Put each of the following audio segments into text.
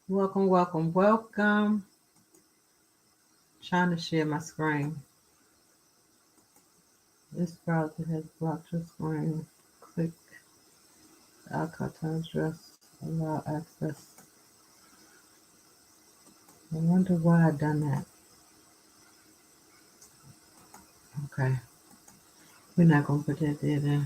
Welcome, welcome, welcome. Trying to share my screen. This browser has blocked your screen. Click Alcatraz address. Allow access. I wonder why I done that. Okay. We're not gonna put that there then.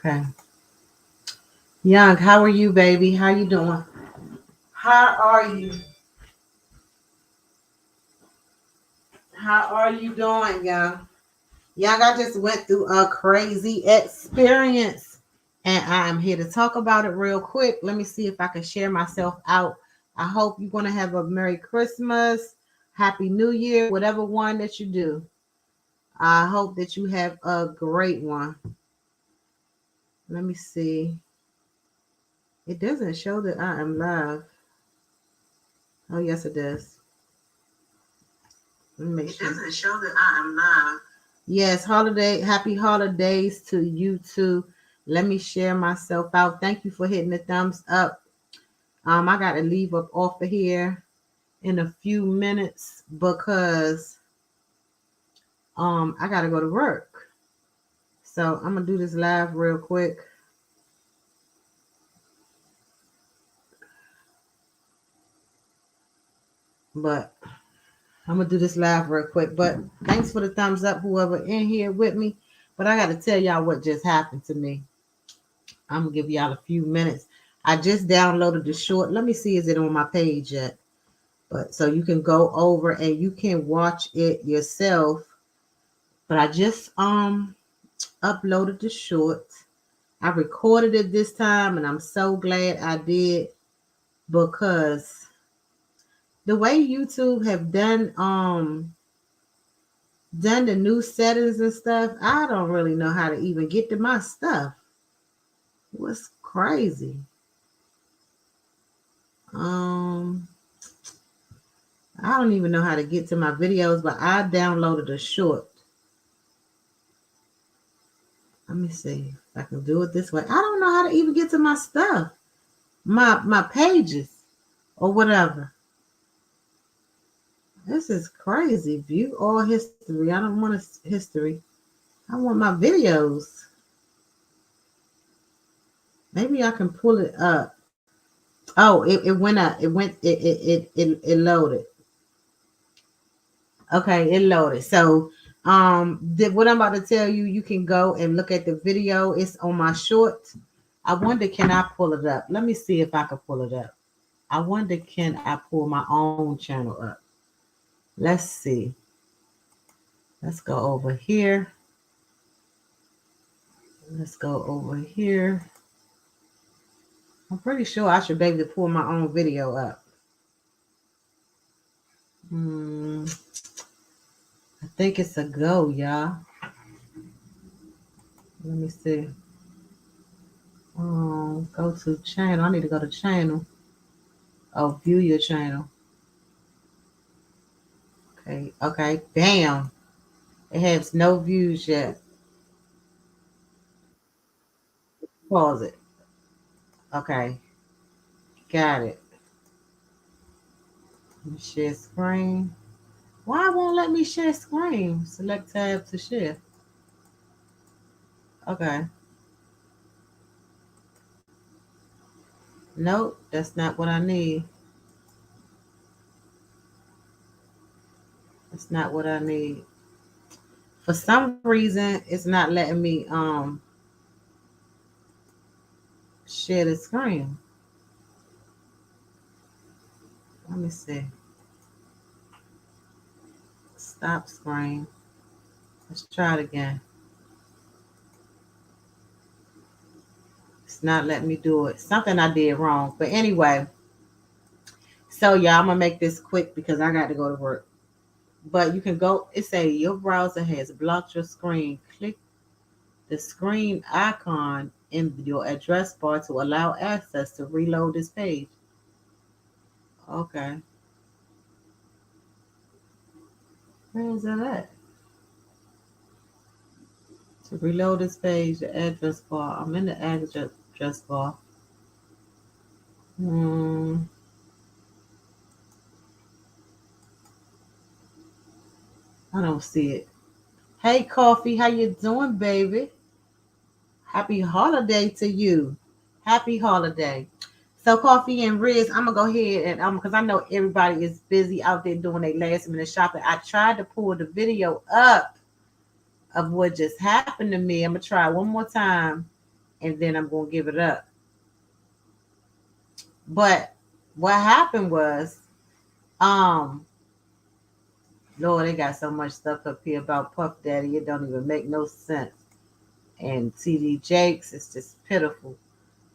Okay. Young, how are you, baby? How you doing? How are you? How are you doing, young? Young, I just went through a crazy experience and I'm here to talk about it real quick. Let me see if I can share myself out. I hope you're going to have a Merry Christmas, Happy New Year, whatever one that you do. I hope that you have a great one. Let me see. It doesn't show that I am live. Oh, yes, it does. Let me make sure. It doesn't show that I am live. Yes, happy holidays to you too. Let me share myself out. Thank you for hitting the thumbs up. I gotta leave up off of here in a few minutes because I gotta go to work. So I'm gonna do this live real quick. But I'm gonna do this live real quick. But thanks for the thumbs up, whoever in here with me. But I gotta tell y'all what just happened to me. I'm gonna give y'all a few minutes. I just downloaded the short. Let me see, is it on my page yet? But so you can go over and you can watch it yourself. But I just uploaded the short. I recorded it this time and I'm so glad I did because the way YouTube have done the new settings and stuff, I don't really know how to even get to my stuff. What's crazy? Um I don't even know how to get to my videos, but I downloaded a short. Let me see if I can do it this way. I don't know how to even get to my stuff, my pages or whatever. This is crazy. View all history. I don't want history. I want my videos. Maybe I can pull it up. Oh, it went up. It loaded. Okay, it loaded. So what I'm about to tell you, you can go and look at the video. It's on my short. I wonder, can I pull it up? Let me see if I can pull it up. I wonder, can I pull my own channel up? Let's see. Let's go over here. Let's go over here. I'm pretty sure I should be able to pull my own video up. I think it's a go, y'all. Let me see. Go to channel. I need to go to channel. Oh, view your channel. Okay. Bam. It has no views yet. Pause it. Okay. Got it. Let me share screen. Why won't let me share screen? Select tab to share. Okay. Nope, that's not what I need. That's not what I need. For some reason, it's not letting me share the screen. Let me see. Stop screen. Let's try it again. It's not letting me do it. Something I did wrong. But anyway, so yeah, I'm gonna make this quick because I got to go to work. But you can go, it say your browser has blocked your screen. Click the screen icon in your address bar to allow access to reload this page. Okay. Where is that at? To reload this page, the address bar. I'm in the address bar. Hmm. I don't see it. Hey, Coffee, how you doing, baby? Happy holiday to you. Happy holiday. So, Coffee and Riz, I'm gonna go ahead and because I know everybody is busy out there doing their last minute shopping. I tried to pull the video up of what just happened to me. I'm gonna try one more time, and then I'm gonna give it up. But what happened was, um, Lord, they got so much stuff up here about Puff Daddy. It don't even make no sense. And TD Jakes, it's just pitiful.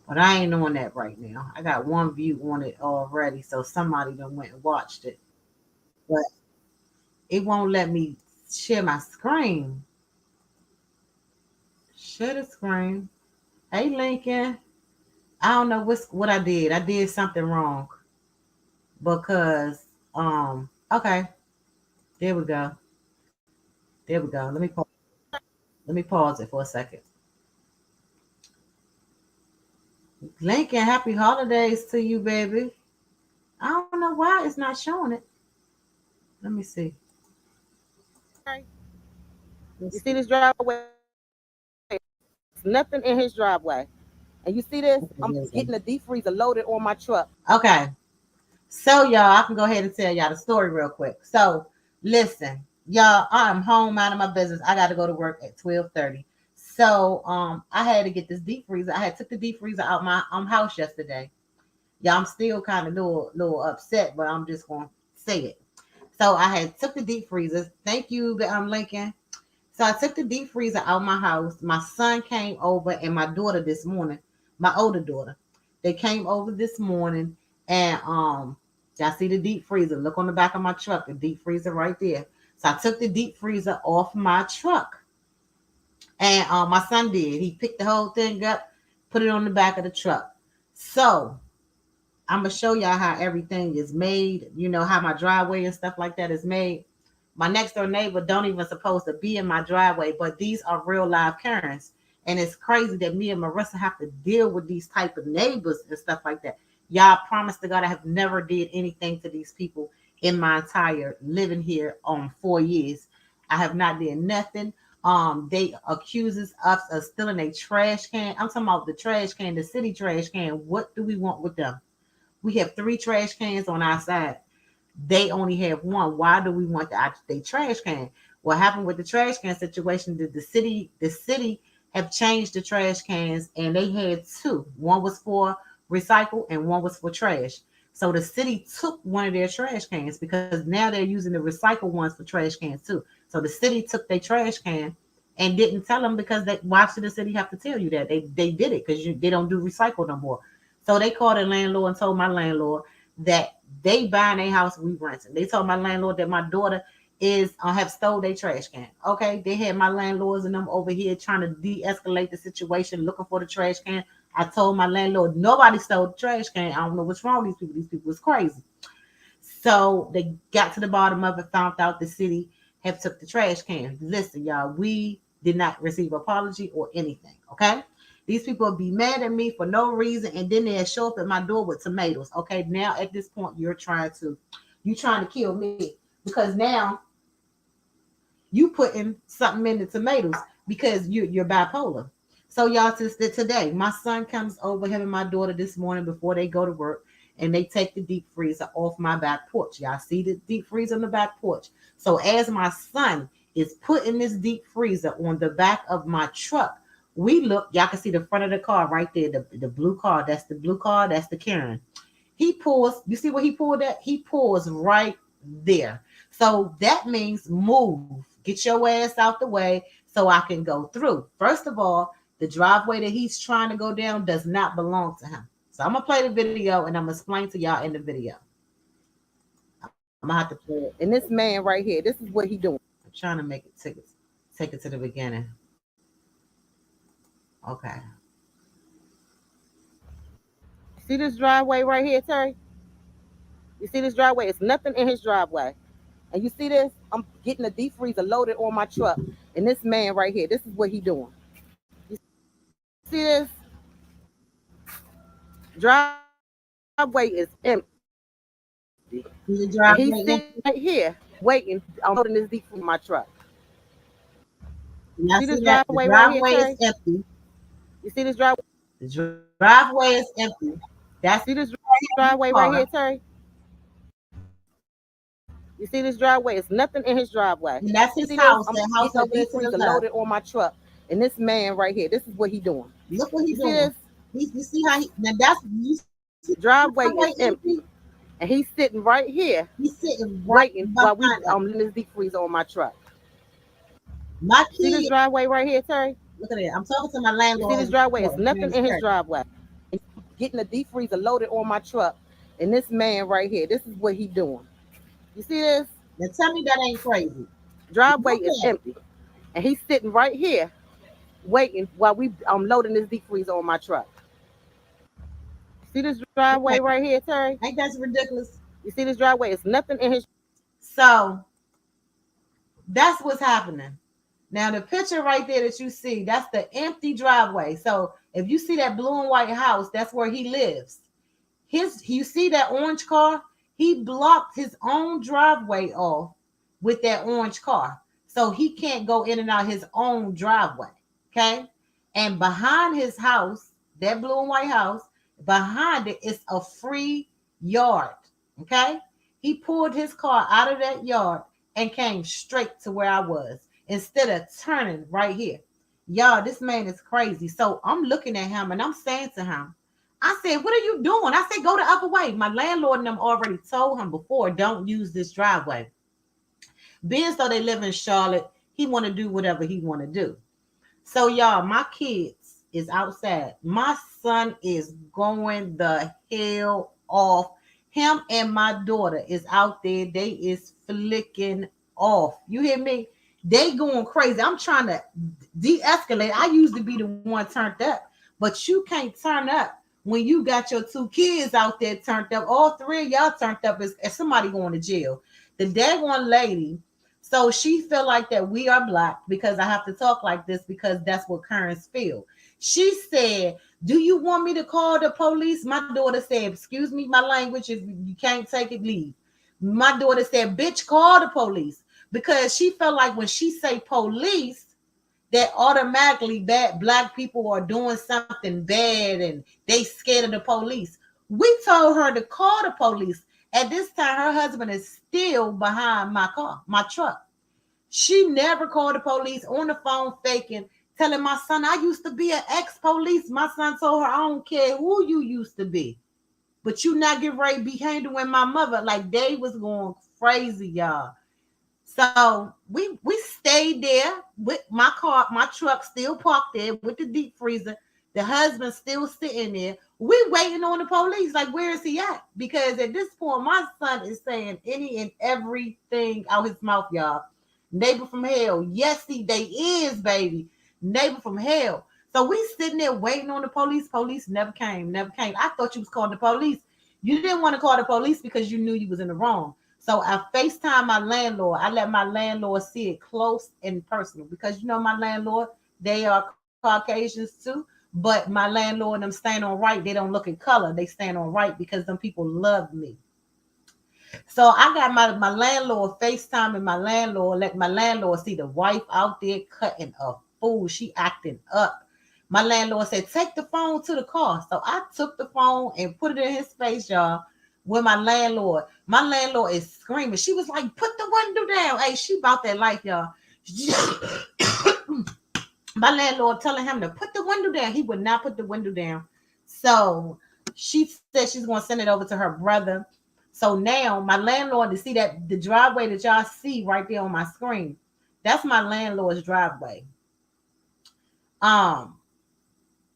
But I ain't on that right now. I got one view on it already, so somebody done went and watched it. But it won't let me share my screen. Share the screen. Hey Lincoln. I don't know what I did. I did something wrong because okay, there we go. There we go. Let me pause it for a second. Lincoln, happy holidays to you, baby. I don't know why it's not showing it. Let me see. You see this driveway? There's nothing in his driveway. And you see this? Okay, I'm there we go. getting a deep freezer loaded on my truck. Okay. So y'all, I can go ahead and tell y'all the story real quick. So listen, y'all, I'm home out of my business. I got to go to work at 12:30. So I had to get this deep freezer. I had took the deep freezer out my house yesterday. Yeah, I'm still kind of little upset, but I'm just gonna say it. So I had took the deep freezer. Thank you, Lincoln. So I took the deep freezer out my house. My son came over and my daughter this morning, my older daughter. They came over this morning and y'all see the deep freezer. Look on the back of my truck, the deep freezer right there. So I took the deep freezer off my truck. And my son did. He picked the whole thing up, put it on the back of the truck. So I'm gonna show y'all how everything is made. You know how my driveway and stuff like that is made. My next door neighbor don't even supposed to be in my driveway, but these are real live Karens, and it's crazy that me and Marissa have to deal with these type of neighbors and stuff like that. Y'all, promise to God, I have never did anything to these people in my entire living here on 4 years. I have not did nothing. They accuses us of stealing a trash can. I'm talking about the trash can, the city trash can. What do we want with them? We have three trash cans on our side. They only have one. Why do we want the trash can? What happened with the trash can situation? Did the city have changed the trash cans and they had two. One was for recycle and one was for trash. So the city took one of their trash cans because now they're using the recycle ones for trash cans too. So the city took their trash can and didn't tell them because they why should the city have to tell you that they did it because they don't do recycle no more. So they called the landlord and told my landlord that they buying their house, we renting. They told my landlord that my daughter is have stole their trash can. Okay, they had my landlords and them over here trying to de-escalate the situation, looking for the trash can. I told my landlord nobody stole the trash can. I don't know what's wrong with these people. These people is crazy. So they got to the bottom of it, found out the city have took the trash can. Listen, y'all, we did not receive apology or anything. Okay. These people will be mad at me for no reason, and then they'll show up at my door with tomatoes. Okay, now at this point, you trying to kill me because now you putting something in the tomatoes because you're bipolar. So y'all, today, my son comes over, him and my daughter this morning before they go to work, and they take the deep freezer off my back porch. Y'all see the deep freezer on the back porch. So as my son is putting this deep freezer on the back of my truck, we look, y'all can see the front of the car right there, the blue car. That's the blue car, that's the Karen. He pulls, you see where he pulled at? He pulls right there. So that means move. Get your ass out the way so I can go through. First of all, the driveway that he's trying to go down does not belong to him. So I'm gonna play the video and I'm gonna explain to y'all in the video. I'm gonna have to play it. And this man right here, this is what he doing. I'm trying to make it take it to the beginning. Okay. See this driveway right here, Terry? You see this driveway? It's nothing in his driveway. And you see this? I'm getting a deep freezer loaded on my truck. And this man right here, this is what he doing. See this driveway is empty, and he's See the sitting right driveway here empty? waiting. I'm loading this deep freeze in my truck. And I See this see that the driveway right here, driveway is Terry? empty. You see this driveway? The driveway is empty. That's See this his driveway car. right here, Terry? You see this driveway? It's nothing in his driveway. And that's his See this? house. I'm That house getting a over there deep to the freezer left. loaded on my truck, and this man right here, this is what he doing. Look what You he's see doing. this? You see how he now that's you see the Driveway driveway is empty? empty, and he's sitting right here He's sitting right waiting while we behind us. letting this deep freezer on my truck. My See this kid, driveway right here, Terry? look at it. I'm talking to my You see landlord this over driveway? It's here. nothing in his driveway. And getting a deep freezer loaded on my truck, and this man right here, this is what he doing. You see this? Now tell me that ain't crazy. Driveway Look is at it. empty, and he's sitting right here waiting while we loading this deep freezer on my truck. See this driveway Okay. right here, Terry? Ain't that ridiculous? You see this driveway? It's nothing in his. So that's what's happening. Now the picture right there that you see, that's the empty driveway. So if you see that blue and white house, that's where he lives. You see that orange car? He blocked his own driveway off with that orange car. So he can't go in and out his own driveway. Okay. And behind his house, that blue and white house, behind it is a free yard. Okay. He pulled his car out of that yard and came straight to where I was instead of turning right here. Y'all, this man is crazy. So I'm looking at him and I'm saying to him, I said, what are you doing? I said, go the other way. My landlord and them already told him before, don't use this driveway. Being so they live in Charlotte, he want to do whatever he want to do. So y'all, my kids is outside. My son is going the hell off. Him and my daughter is out there. They is flicking off. You hear me? They going crazy. I'm trying to de-escalate. I used to be the one turned up, but you can't turn up when you got your two kids out there turned up. All three of y'all turned up as somebody going to jail. The daggone lady, so she feel like that we are black because I have to talk like this because that's what Karens feel. She said, do you want me to call the police? My daughter said, excuse me, my language, if you can't take it, leave. My daughter said, bitch, call the police. Because she felt like when she say police, that automatically bad black people are doing something bad and they scared of the police. We told her to call the police. At this time, her husband is still behind my car, my truck. She never called the police on the phone faking, telling my son, I used to be an ex-police. My son told her, I don't care who you used to be, but you not get ready to be handling my mother. Like they was going crazy, y'all. So we stayed there with my car, my truck still parked there with the deep freezer. The husband still sitting there. We waiting on the police. Like, where is he at? Because at this point, my son is saying any and everything out his mouth, y'all. Neighbor from hell. Yes, they is, baby. Neighbor from hell. So we sitting there waiting on the police. Police never came, never came. I thought you was calling the police. You didn't want to call the police because you knew you was in the wrong. So I FaceTime my landlord. I let my landlord see it close and personal because you know my landlord, they are Caucasians too. But my landlord and them stand on right. They don't look at color. They stand on right because them people love me. So I got my landlord FaceTime and my landlord, let my landlord see the wife out there cutting a fool. She acting up. My landlord said, take the phone to the car. So I took the phone and put it in his face, y'all, with my landlord. My landlord is screaming. She was like, put the window down. Hey, she about that life, y'all. My landlord telling him to put the window down. He would not put the window down. So she said she's going to send it over to her brother. So now my landlord, to see that the driveway that y'all see right there on my screen, that's my landlord's driveway.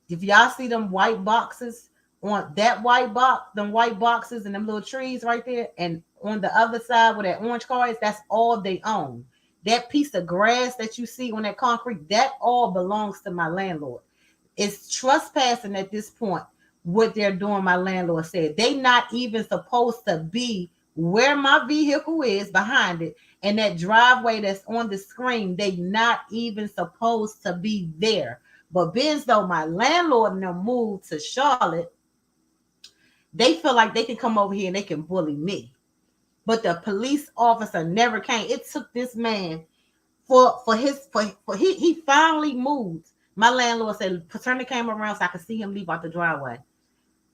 If y'all see them white boxes on that white box, them white boxes and them little trees right there, and on the other side where that orange car is, that's all they own. That piece of grass that you see on that concrete, that all belongs to my landlord. It's trespassing at this point. What they're doing, my landlord said, they not even supposed to be where my vehicle is behind it, and that driveway that's on the screen, they not even supposed to be there. But being as though my landlord and them moved to Charlotte, they feel like they can come over here and they can bully me. But the police officer never came. It took this man for he finally moved. My landlord said, turn the camera around so I can see him leave out the driveway.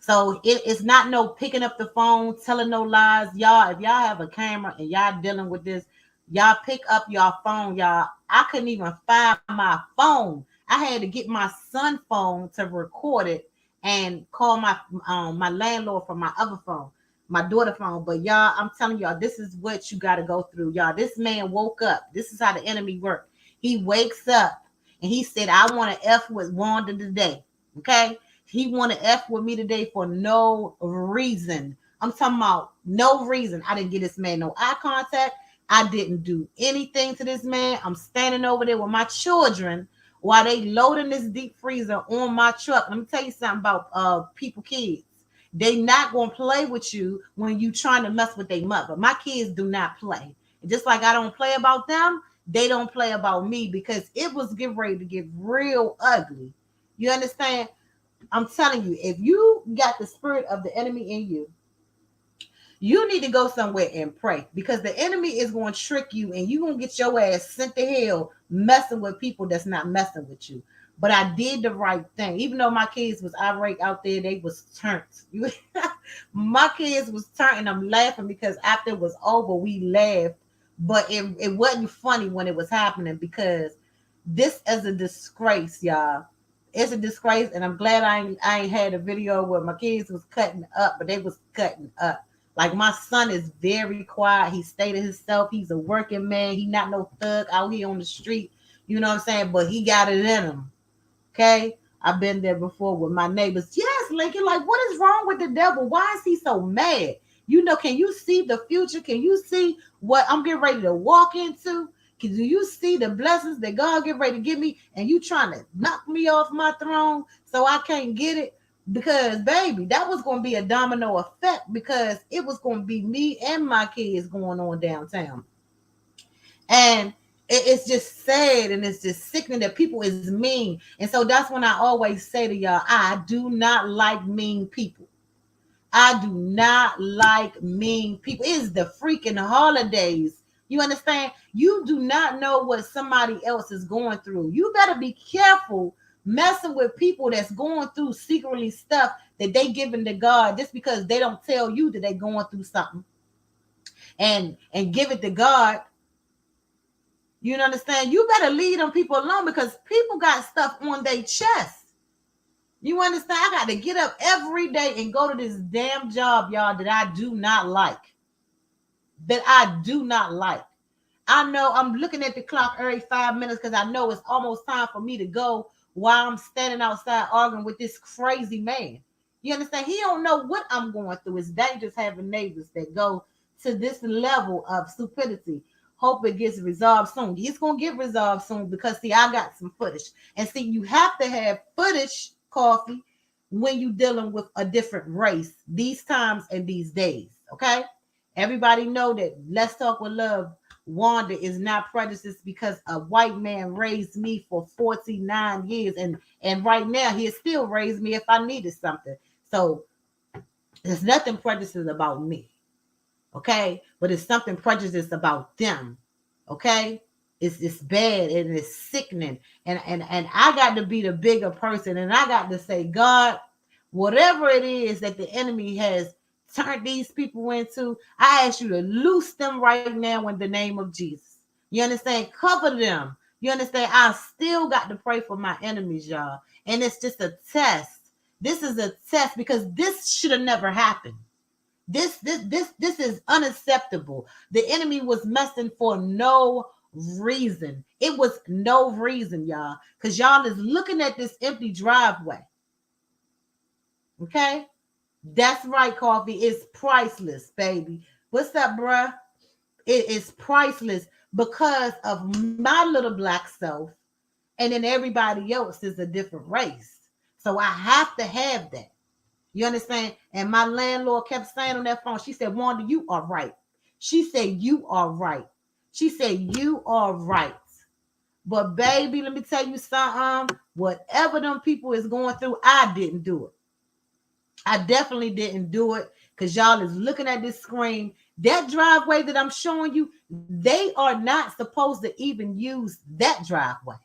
So it's not no picking up the phone, telling no lies. Y'all, if y'all have a camera and y'all dealing with this, y'all pick up your phone, y'all. I couldn't even find my phone. I had to get my son's phone to record it and call my landlord from my other phone, my daughter phone. But y'all, I'm telling y'all, this is what you got to go through, y'all. This man woke up. This is how the enemy works. He wakes up and he said, I want to F with Wanda today. Okay? He want to F with me today for no reason. I'm talking about no reason. I didn't get this man no eye contact. I didn't do anything to this man. I'm standing over there with my children while they loading this deep freezer on my truck. Let me tell you something about kids. They not going to play with you when you trying to mess with their mother. My kids do not play. And just like I don't play about them, they don't play about me because it was getting ready to get real ugly. You understand? I'm telling you, if you got the spirit of the enemy in you, you need to go somewhere and pray because the enemy is going to trick you and you're going to get your ass sent to hell messing with people that's not messing with you. But I did the right thing. Even though my kids was irate out there, they was turned. My kids was turned and I'm laughing because after it was over, we laughed. But it wasn't funny when it was happening because this is a disgrace, y'all. It's a disgrace, and I'm glad I ain't had a video where my kids was cutting up, but they was cutting up. Like my son is very quiet. He stayed to himself. He's a working man. He not no thug out here on the street. You know what I'm saying? But he got it in him. Okay? I've been there before with my neighbors. Yes, Lincoln, like what is wrong with the devil? Why is he so mad? You know, can you see the future? Can you see what I'm getting ready to walk into? Do you see the blessings that God get ready to give me? And you trying to knock me off my throne so I can't get it? Because, baby, that was going to be a domino effect because it was going to be me and my kids going on downtown. And it's just sad and it's just sickening that people is mean. And so that's when I always say to y'all, I do not like mean people. I do not like mean people. It is the freaking holidays. You understand? You do not know what somebody else is going through. You better be careful messing with people that's going through secretly stuff that they giving to God just because they don't tell you that they going through something and give it to God. You understand? You better leave them people alone because people got stuff on their chest. You understand? I got to get up every day and go to this damn job, y'all, that I do not like. That I do not like. I know I'm looking at the clock every 5 minutes because I know it's almost time for me to go while I'm standing outside arguing with this crazy man. You understand? He don't know what I'm going through. It's dangerous having neighbors that go to this level of stupidity. Hope it gets resolved soon. It's going to get resolved soon because, see, I got some footage. And, see, you have to have footage, Coffee, when you're dealing with a different race these times and these days, okay? Everybody know that Let's Talk with Love, Wanda is not prejudiced because a white man raised me for 49 years. And right now, he'll still raise me if I needed something. So there's nothing prejudiced about me, okay? But it's something prejudiced about them, okay? It's bad and it's sickening. And I got to be the bigger person. And I got to say, God, whatever it is that the enemy has turned these people into, I ask you to loose them right now in the name of Jesus. You understand? Cover them. You understand? I still got to pray for my enemies, y'all. And it's just a test. This is a test because this should have never happened. This is unacceptable. The enemy was messing for no reason. It was no reason, y'all, because y'all is looking at this empty driveway. Okay? That's right, Coffee. It's priceless, baby. What's up, bruh? It is priceless because of my little black self, and then everybody else is a different race. So I have to have that. You understand? And my landlord kept saying on that phone, she said, Wanda, you are right. She said, you are right. She said, you are right. But baby, let me tell you something. Whatever them people is going through, I didn't do it. I definitely didn't do it because y'all is looking at this screen. That driveway that I'm showing you, they are not supposed to even use that driveway.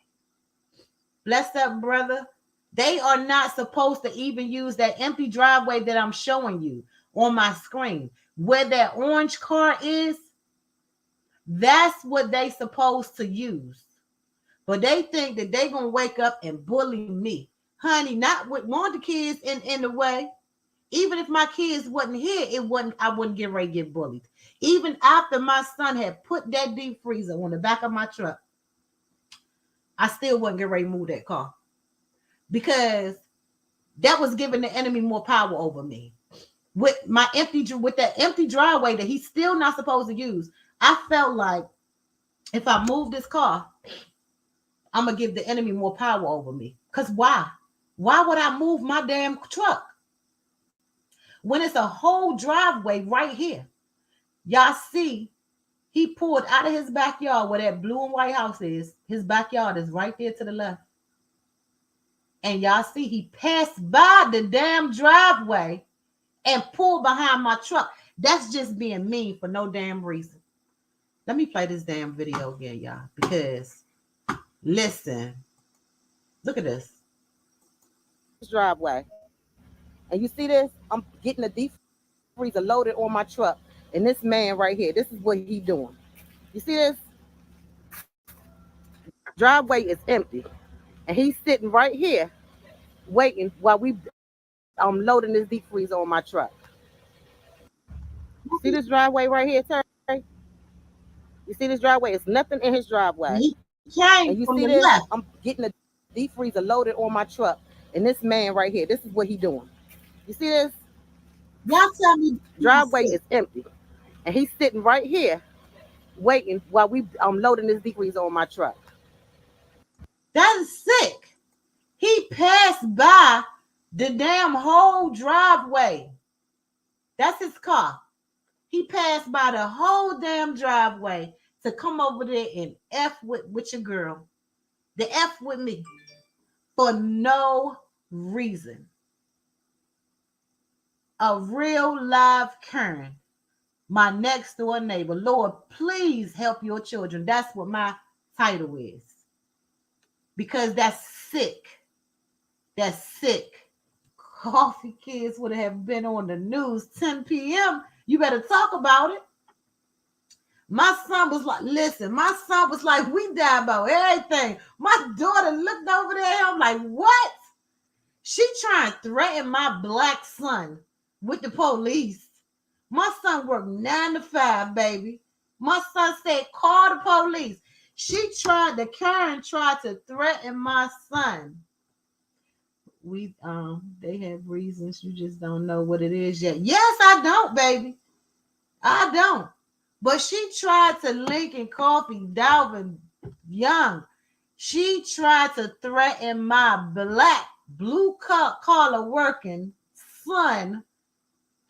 Bless up, brother. They are not supposed to even use that empty driveway that I'm showing you on my screen. Where that orange car is, that's what they supposed to use. But they think that they gonna wake up and bully me. Honey, not with one of the kids in the way. Even if my kids wasn't here, I wouldn't get ready to get bullied. Even after my son had put that deep freezer on the back of my truck, I still wouldn't get ready to move that car. Because that was giving the enemy more power over me. With that empty driveway that he's still not supposed to use, I felt like if I move this car, I'm gonna give the enemy more power over me. Because why? Why would I move my damn truck? When it's a whole driveway right here. Y'all see, he pulled out of his backyard where that blue and white house is. His backyard is right there to the left. And y'all see, he passed by the damn driveway and pulled behind my truck. That's just being mean for no damn reason. Let me play this damn video again, y'all, because listen, look at this. Driveway. And you see this? I'm getting a deep freezer loaded on my truck. And this man right here, this is what he doing. You see this? Driveway is empty. And he's sitting right here waiting while I'm loading this deep freezer on my truck. You see this driveway right here, Terry? You see this driveway? It's nothing in his driveway. He came and you from see the this? left. I'm getting a deep freezer loaded on my truck. And this man right here, this is what he doing. You see this? Y'all tell me driveway is empty. And he's sitting right here waiting while I'm loading this deep freezer on my truck. That is sick. He passed by the damn whole driveway. That's his car. He passed by the whole damn driveway to come over there and F with your girl. The F with me. For no reason. A real live Karen. My next door neighbor. Lord, please help your children. That's what my title is. Because that's sick. That's sick. Coffee kids would have been on the news 10 p.m. You better talk about it. My son was like, listen, my son was like, we die about everything. My daughter looked over there. I'm like, what? She trying to threaten my black son with the police. My son worked 9 to 5, baby. My son said, call the police. Karen tried to threaten my son. They have reasons. You just don't know what it is yet. Yes, I don't, baby. I don't. But she tried to Lincoln Coffee, Dalvin Young. She tried to threaten my black, blue collar working son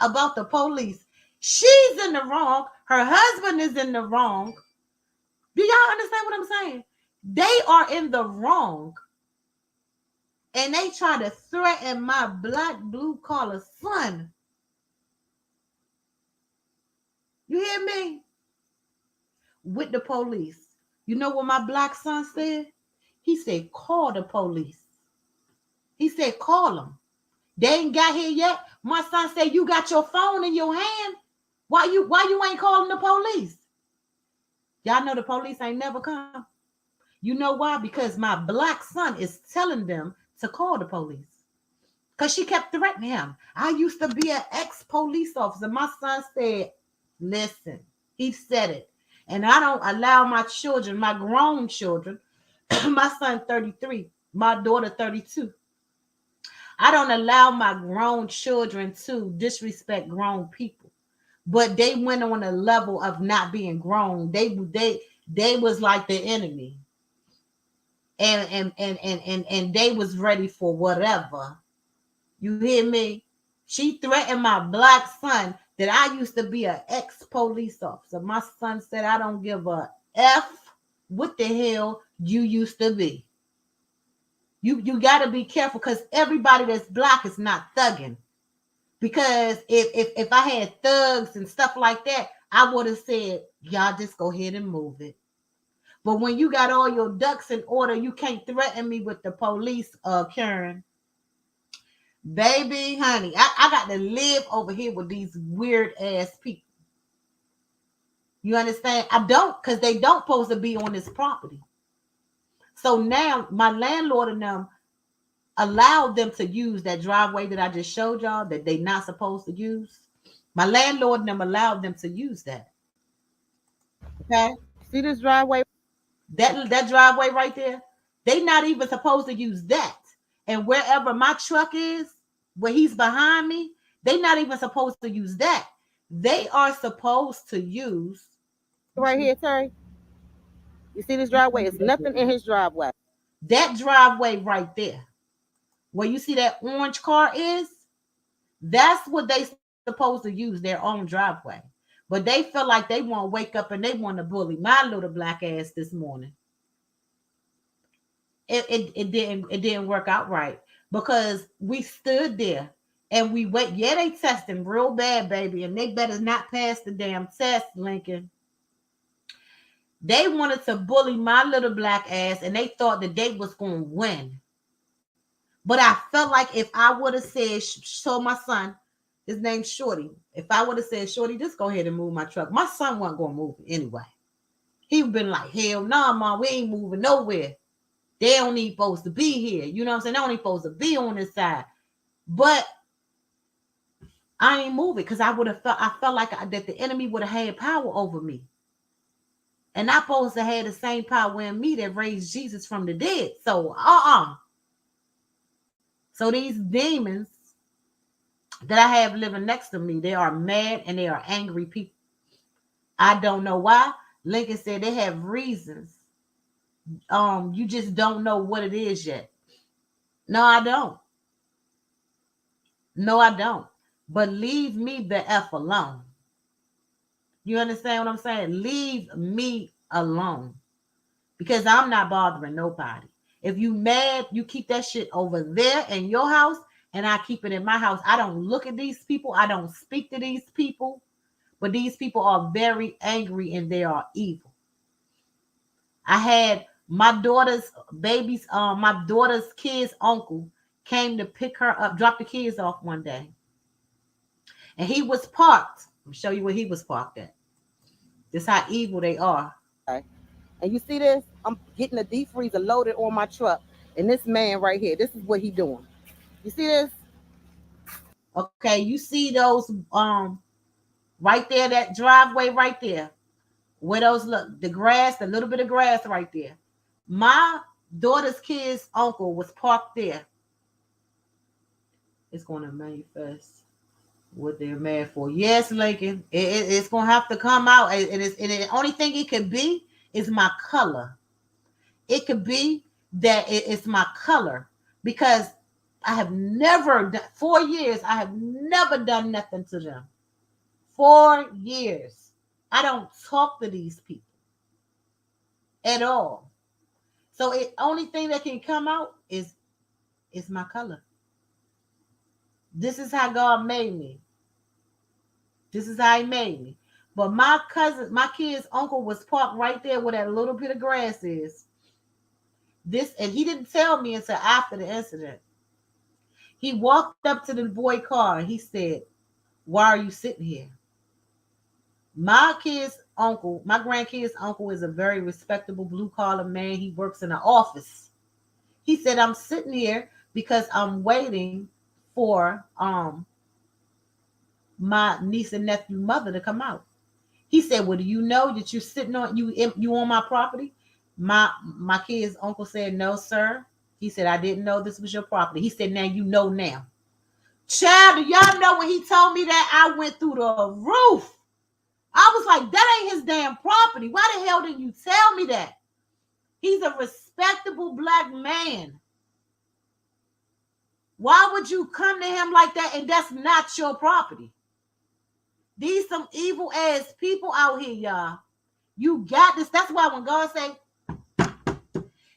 about the police. She's in the wrong. Her husband is in the wrong. Do y'all understand what I'm saying? They are in the wrong. And they try to threaten my black, blue collar son. You hear me? With the police. You know what my black son said? He said, call the police. He said, call them. They ain't got here yet. My son said, you got your phone in your hand. Why you ain't calling the police? Y'all know the police ain't never come. You know why? Because my black son is telling them to call the police. Because she kept threatening him. I used to be an ex-police officer. My son said, listen, he said it. And I don't allow my children, my grown children, my son 33, my daughter 32. I don't allow my grown children to disrespect grown people. But they went on a level of not being grown. They was like the enemy. And they was ready for whatever. You hear me? She threatened my black son that I used to be an ex-police officer. My son said, I don't give a F. What the hell you used to be. You got to be careful because everybody that's black is not thugging. Because if I had thugs and stuff like that, I would have said, y'all just go ahead and move it. But when you got all your ducks in order, you can't threaten me with the police, Karen. Baby, honey, I got to live over here with these weird ass people. You understand? I don't, because they don't supposed to be on this property. So now my landlord and them allowed them to use that driveway that I just showed y'all that they not supposed to use. My landlord and them allowed them to use that. Okay? See this driveway? That driveway right there, they not even supposed to use that. And wherever my truck is, where he's behind me, they not even supposed to use that. They are supposed to use Right here, Terry. You see this driveway? It's nothing in his driveway. that driveway right there. Where you see that orange car is, that's what they supposed to use, their own driveway. But they feel like they want to wake up and they want to bully my little black ass this morning. It didn't work out right because we stood there and we wait. Yeah, they testing real bad, baby, and they better not pass the damn test, Lincoln. They wanted to bully my little black ass and they thought that they was going to win. But I felt like if I would have said, show my son, his name's Shorty. If I would have said, Shorty, just go ahead and move my truck. My son wasn't going to move it anyway. He would been like, hell no, nah, Mom, we ain't moving nowhere. They don't even supposed to be here. You know what I'm saying? They don't even supposed to be on this side. But I ain't moving because I felt like that the enemy would have had power over me. And I supposed to have the same power in me that raised Jesus from the dead. So, So these demons that I have living next to me, they are mad and they are angry people. I don't know why. Lincoln said they have reasons. You just don't know what it is yet. No, I don't. No, I don't. But leave me the F alone. You understand what I'm saying? Leave me alone. Because I'm not bothering nobody. If you mad, you keep that shit over there in your house, and I keep it in my house. I don't look at these people. I don't speak to these people. But these people are very angry and they are evil. I had my daughter's kid's uncle came to pick her up, drop the kids off one day. And he was parked. I'll show you where he was parked at. This is how evil they are. Okay. And you see this? I'm getting a deep freezer loaded on my truck. And this man right here, this is what he doing. You see this? Okay, you see those right there, that driveway right there. Where those look, the grass, the little bit of grass right there. My daughter's kid's uncle was parked there. It's going to manifest what they're mad for. Yes, Lincoln, it's going to have to come out. And the only thing it could be is my color. It could be that it's my color because I have never done 4 years. I have never done nothing to them. 4 years. I don't talk to these people at all. So the only thing that can come out is my color. This is how God made me. This is how he made me. But my kid's uncle was parked right there where that little bit of grass is. And he didn't tell me until after the incident. He walked up to the boy car and he said, "Why are you sitting here?" My grandkid's uncle is a very respectable blue collar man. He works in an office. He said, "I'm sitting here because I'm waiting for my niece and nephew mother to come out." He said, "Well, do you know that you're sitting on you on my property?" My kid's uncle said, "No, sir." He said, "I didn't know this was your property." He said, "Now you know now." Child, do y'all know when he told me that I went through the roof? I was like, that ain't his damn property. Why the hell didn't you tell me that? He's a respectable black man. Why would you come to him like that and that's not your property? These some evil ass people out here, y'all. You got this. That's why when God say,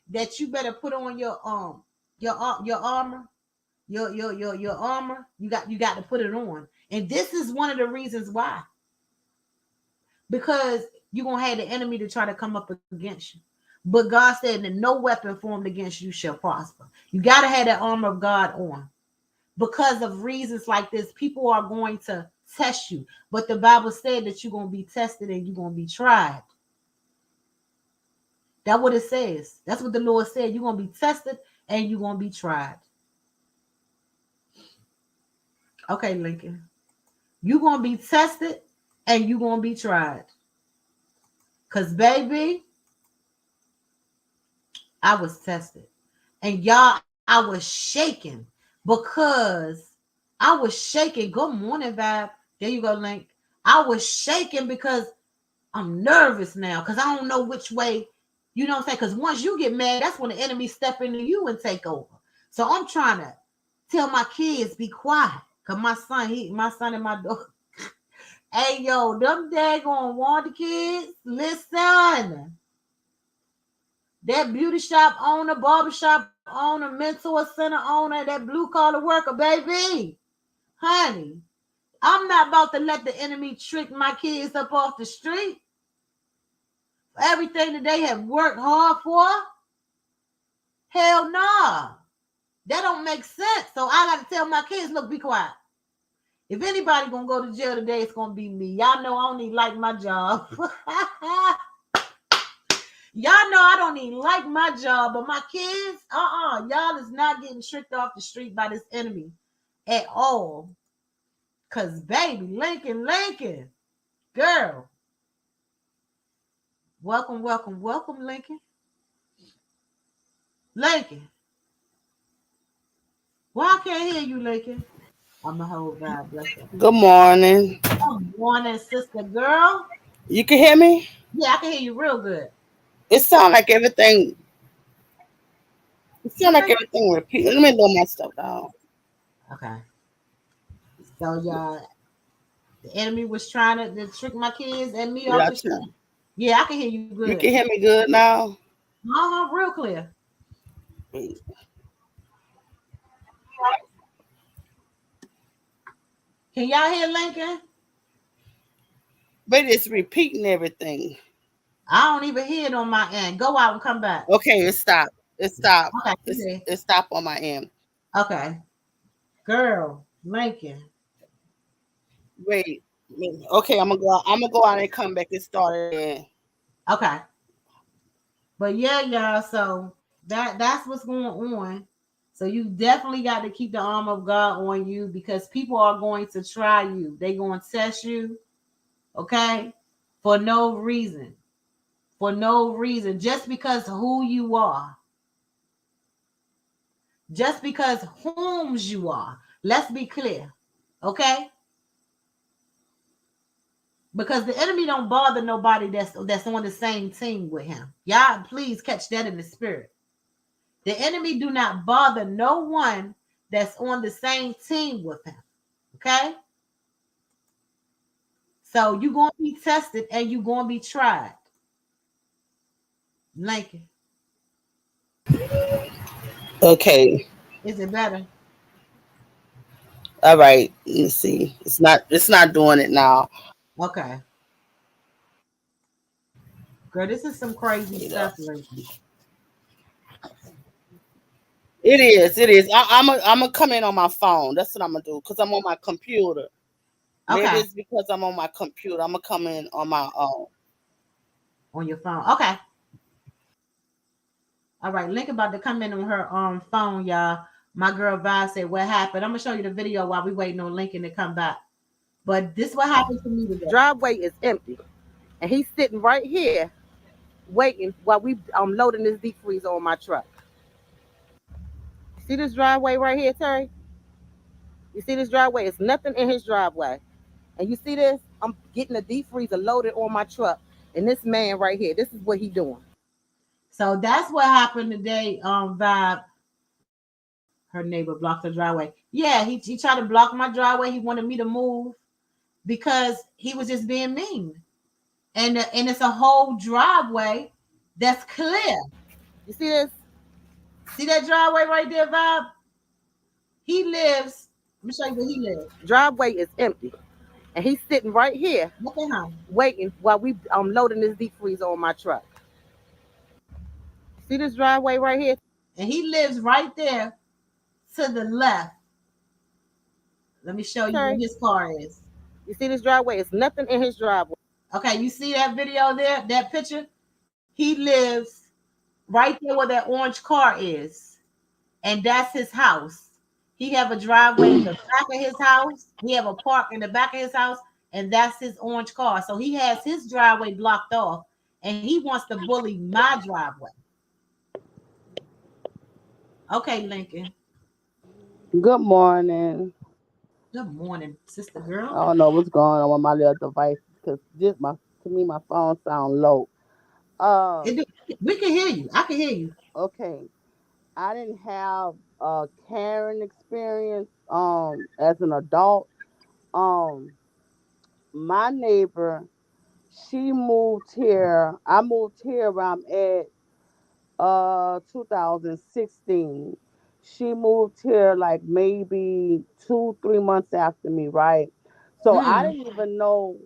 that you better put on your armor, your armor. You got to put it on. And this is one of the reasons why. Because you're gonna have the enemy to try to come up against you. But God said that no weapon formed against you shall prosper. You got to have that armor of God on. Because of reasons like this, people are going to test you. But the Bible said that you're going to be tested and you're going to be tried. That's what it says. That's what the Lord said. You're going to be tested and you're going to be tried. Okay, Lincoln. You're going to be tested and you're going to be tried. Because, baby, I was tested. And y'all, I was shaking. Because I was shaking. Good morning, Vibe. There you go, Link. I was shaking because I'm nervous now because I don't know which way, you know what I'm saying? Because once you get mad, that's when the enemy step into you and take over. So I'm trying to tell my kids, be quiet. Because my son and my daughter, hey, yo, them daggone Wanda kids, listen. That beauty shop owner, barbershop owner, mentor center owner, that blue collar worker, baby, honey, I'm not about to let the enemy trick my kids up off the street. Everything that they have worked hard for, hell nah. That don't make sense. So I got to tell my kids, look, be quiet. If anybody gonna go to jail today, it's gonna be me. Y'all know I don't even like my job. Y'all know I don't even like my job, but my kids, y'all is not getting tricked off the street by this enemy at all. Cause baby, Lincoln, girl, welcome, Lincoln. Why I can't hear you, Lincoln? I'm a whole God bless you. Good morning. Good morning, sister girl. You can hear me? Yeah, I can hear you real good. It sound like everything. It sound like everything repeat. Let me lower my stuff down. Okay. So y'all, the enemy was trying to trick my kids and me off Yeah, the street. Yeah, I can hear you you good. can hear me good now. Real clear. Can y'all hear Lincoln? But it's repeating everything. I don't even hear it on my end. Go out and come back. Okay, it stopped. It stopped. Okay. It stopped on my end. Okay. Girl, Lincoln. Wait. Okay, I'm gonna go out and come back. It started again. Okay. But yeah, y'all, so that's what's going on. So you definitely got to keep the arm of God on you because people are going to try you. They're going to test you, okay? For no reason. For no reason. Just because who you are. Just because whom's you are. Let's be clear. Okay? Because the enemy don't bother nobody that's on the same team with him. Y'all, please catch that in the spirit. The enemy do not bother no one that's on the same team with him. Okay? So you're going to be tested and you're going to be tried. Lincoln. Okay. Is it better? All right. Let me see. It's not doing it now. Okay. Girl, this is some crazy stuff, Lincoln. It is. It is. I'm gonna come in on my phone. That's what I'm gonna do because I'm on my computer. Okay. Maybe it's because I'm on my computer. I'm gonna come in on my own. On your phone. Okay. All right. Lincoln about to come in on her phone, y'all. My girl Vi said, what happened? I'm gonna show you the video while we waiting on Lincoln to come back. But this what happened to me today. Driveway is empty, and he's sitting right here waiting while I'm loading this deep freezer on my truck. See this driveway right here, Terry? You see this driveway? It's nothing in his driveway. And you see this? I'm getting a deep freezer loaded on my truck. And this man right here, this is what he doing. So that's what happened today. Vibe. Her neighbor blocked her driveway. Yeah, he tried to block my driveway. He wanted me to move because he was just being mean. And it's a whole driveway that's clear. You see this? See that driveway right there, Vibe? He lives. Let me show you where he lives. Driveway is empty, and he's sitting right here Look at him. waiting while we loading this deep freezer on my truck. See this driveway right here? And he lives right there to the left. Let me show you where Terry, his car is. you see this driveway? It's nothing in his driveway. Okay, you see that video there, that picture? He lives right there where that orange car is, and that's his house. He have a driveway in the back of his house. He have a park in the back of his house, and that's his orange car. So he has his driveway blocked off, and he wants to bully my driveway. Okay, Lincoln. Good morning. Good morning, sister I girl. don't know what's going on with my little device because just to me my phone sound low. Uh, We can hear you. I can hear you. okay. I didn't have a Karen experience as an adult. Um, my neighbor, she moved here. I moved here where I'm at 2016. She moved here like maybe 2 3 months after me, right? So I Mm, didn't even know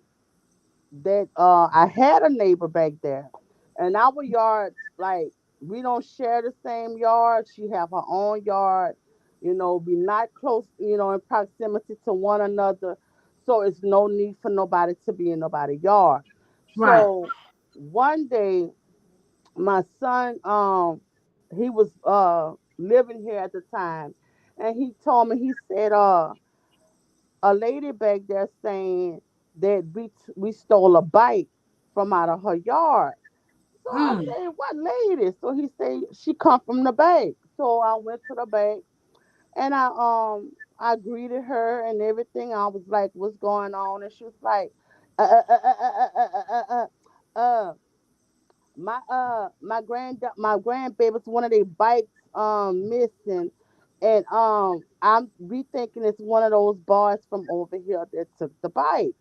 that I had a neighbor back there, and our yards like we don't share the same yard. She have her own yard. We not close. In proximity to one another, so it's no need for nobody to be in nobody's yard. right. So one day, my son, he was living here at the time, and he told me he said a lady back there saying that we stole a bike from out of her yard. So I Mm, said, "What lady?" So he said she come from the bank. So I went to the bank and I greeted her and everything. I was like, "What's going on?" And she was like, uh my grandbaby's one of their bikes missing, and I'm rethinking it's one of those boys from over here that took the bike.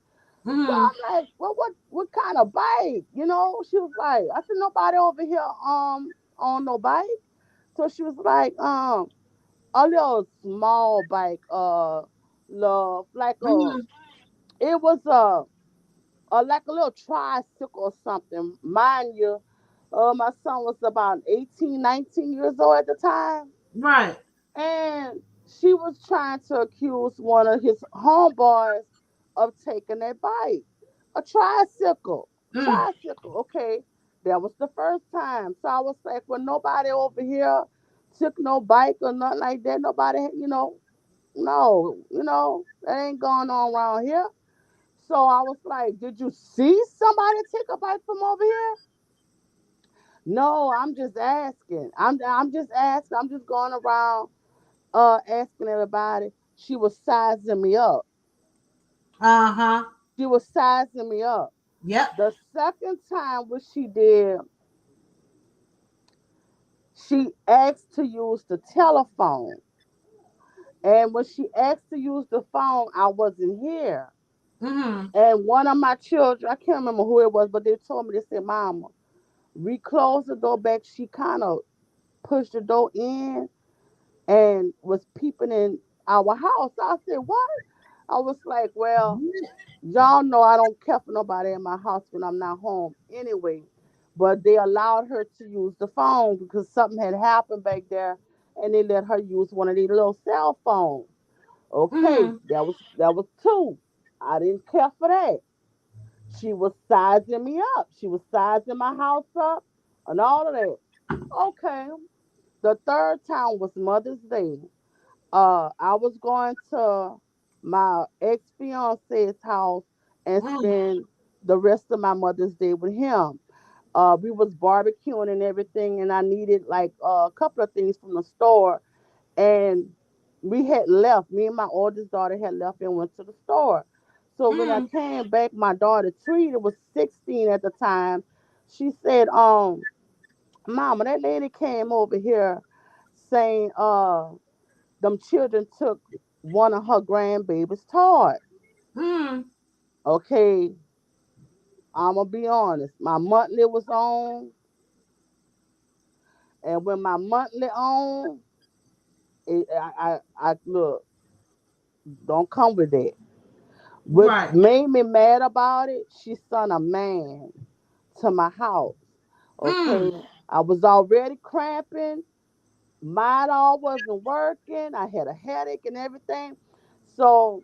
So mm, I'm like, well, what kind of bike? She was like, I said nobody over here on no bike. So she was like, a little small bike, love, like mm, it was like a little tricycle or something. Mind you, my son was about 18, 19 years old at the time. right. And she was trying to accuse one of his homeboys of taking that bike. A tricycle. Mm, Tricycle. Okay. That was the first time. So I was like, well, nobody over here took no bike or nothing like that. Nobody, no, that ain't going on around here. So I was like, did you see somebody take a bike from over here? No, I'm just asking. I'm just asking. I'm just going around asking everybody. She was sizing me up. uh-huh. She was sizing me up. Yep. The second time what she did, she asked to use the telephone. And when she asked to use the phone, I wasn't here. Mm-hmm. And one of my children, I can't remember who it was, but they told me, they said, Mama, we closed the door back. She kind of pushed the door in and was peeping in our house. I said, what? I was like, well, y'all know I don't care for nobody in my house when I'm not home anyway. But they allowed her to use the phone because something had happened back there and they let her use one of these little cell phones. Okay, Mm-hmm. that was two. I didn't care for that. She was sizing me up. She was sizing my house up and all of that. Okay. The third time was Mother's Day. I was going to my ex fiance's house and Mm, spend the rest of my Mother's Day with him. We was barbecuing and everything, and I needed like a couple of things from the store, and we had left. Me and my oldest daughter had left and went to the store. So when I mm, came back, my daughter Trina was 16 at the time. She said, Mama, that lady came over here saying, them children took one of her grandbaby's toys. mm. Okay, I'm gonna be honest. My monthly was on, And when my monthly on, I look, don't come with that. What Right. made me mad about it, she sent a man to my house. Okay. Mm. I was already cramping. Mine all wasn't working. I had a headache and everything. So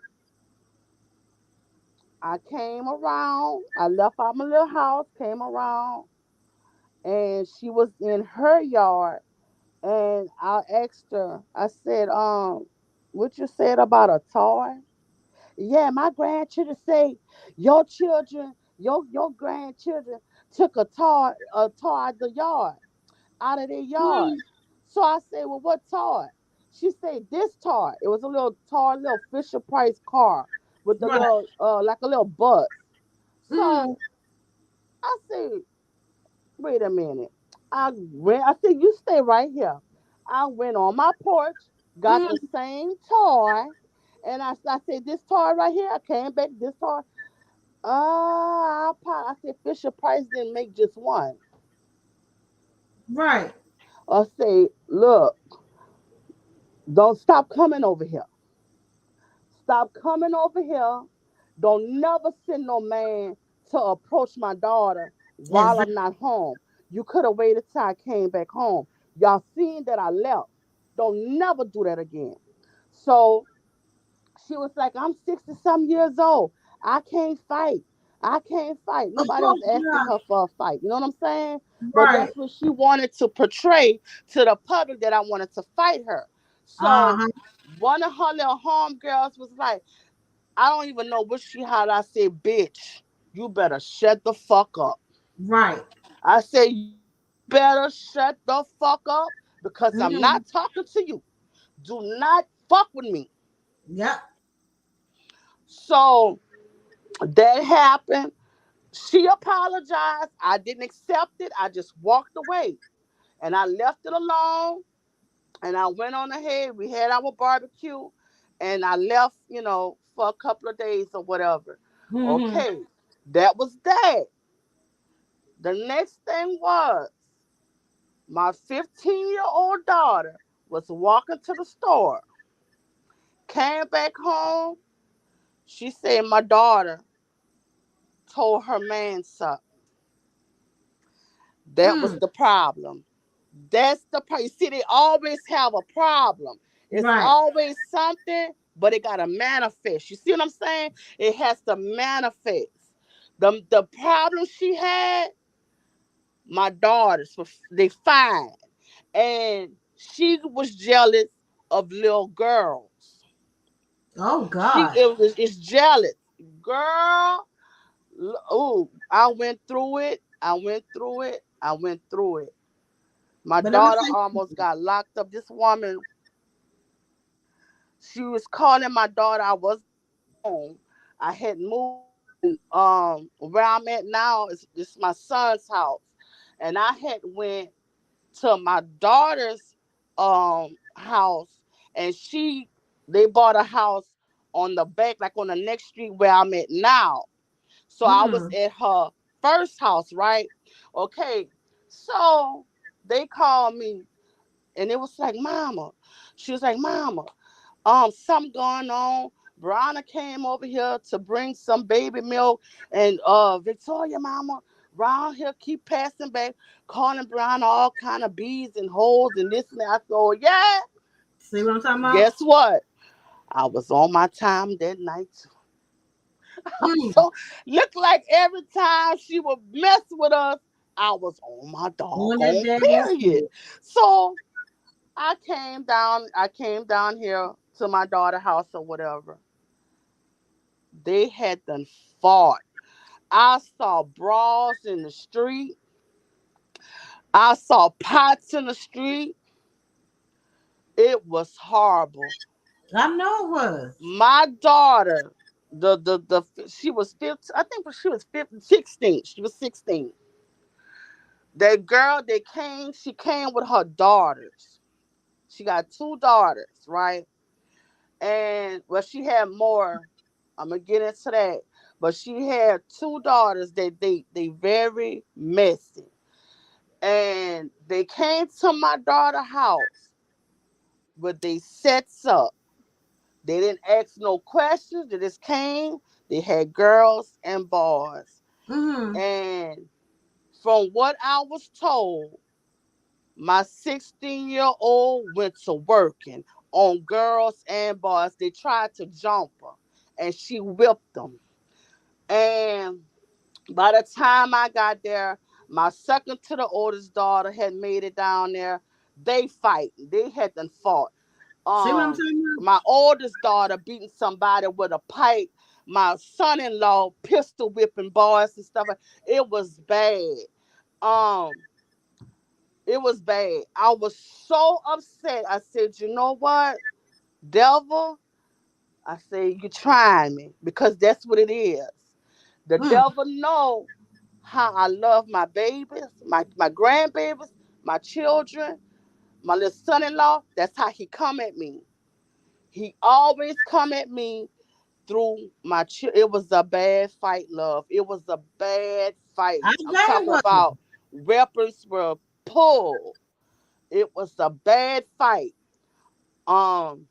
I came around. I left out my little house, came around, and she was in her yard. And I asked her, I said, what you said about a toy? Yeah, my grandchildren say your children, your grandchildren took a toy out of their yard. Mm. So I said, well, what toy? She said this toy. It was a little toy, little Fisher Price car with a Right. little like a little bus. Mm. So I said, wait a minute. I said, you stay right here. I went on my porch, got the Mm. same toy, and I said, this toy right here, I came back, this toy. I said Fisher Price didn't make just one. Right. I say, look, don't stop coming over here. Stop coming over here. Don't never send no man to approach my daughter while I'm Exactly. not home. You could have waited till I came back home. Y'all seen that I left. Don't never do that again. So she was like, I'm 60 some years old. I can't fight. I can't fight. Of Nobody was course asking not. her for a fight. You know what I'm saying? But Right. that's what she wanted to portray to the public, that I wanted to fight her. So Uh-huh. one of her little homegirls was like, I don't even know what she had. I said, bitch, you better shut the fuck up. Right. I said, you better shut the fuck up because I'm Mm. not talking to you. Do not fuck with me. Yep. So that happened. She apologized. I didn't accept it. I just walked away and I left it alone. And I went on ahead. We had our barbecue and I left, for a couple of days or whatever. Mm-hmm. Okay, that was that. The next thing was my 15-year-old daughter was walking to the store, came back home. She said my daughter told her man something. That was Mm. the problem. That's the problem. You see, they always have a problem. It's Right. always something, but it gotta manifest. You see what I'm saying? It has to manifest. The problem she had, my daughters, they fine. And she was jealous of little girls. Oh She God. it was it's jealous. Girl, oh, I went through it. I went through it. I went through it. My But let me daughter say almost something. got locked up. This woman, she was calling my daughter. I was home. I had moved. Where I'm at now is my son's house, and I had went to my daughter's house, and they bought a house on the back, like on the next street where I'm at now. So I was Mm. at her first house, right? Okay, so they called me and it was like, Mama. She was like, Mama, something going on. Brianna came over here to bring some baby milk, and Victoria, Mama, round here keep passing back, calling Brianna all kind of bees and holes and this and that. I said, oh yeah. See what I'm talking about? Guess what? I was on my time that night too. Mm. So look like every time she would mess with us, I was on my On that doggone daggone period. shit. So I came down here to my daughter's house or whatever. They had done fought. I saw brawls in the street. I saw pots in the street. It was horrible. I know it was. My daughter, the she was 15, I think she was 15, 16. She was 16. That girl that came, she came with her daughters. She got two daughters, right? And well, she had more. I'm gonna get into that. But she had two daughters that they very messy. And they came to my daughter's house, but they sets up. They didn't ask no questions. They just came. They had girls and boys. Mm-hmm. And from what I was told, my 16-year-old went to working on girls and boys. They tried to jump her, and she whipped them. And by the time I got there, my second to the oldest daughter had made it down there. They fight. They had done fought. See what I'm saying? My oldest daughter beating somebody with a pipe. My son-in-law pistol whipping boys and stuff. It was bad. Um, it was bad. I was so upset. I said, you know what, devil? I said, you trying me because that's what it is. The Mm. devil know how I love my babies, my grandbabies, my children, my little son-in-law. That's how he come at me. He always come at me through it was a bad fight, love. It was a bad fight. I I'm bet it talking was. about weapons were pulled. It was a bad fight. Um,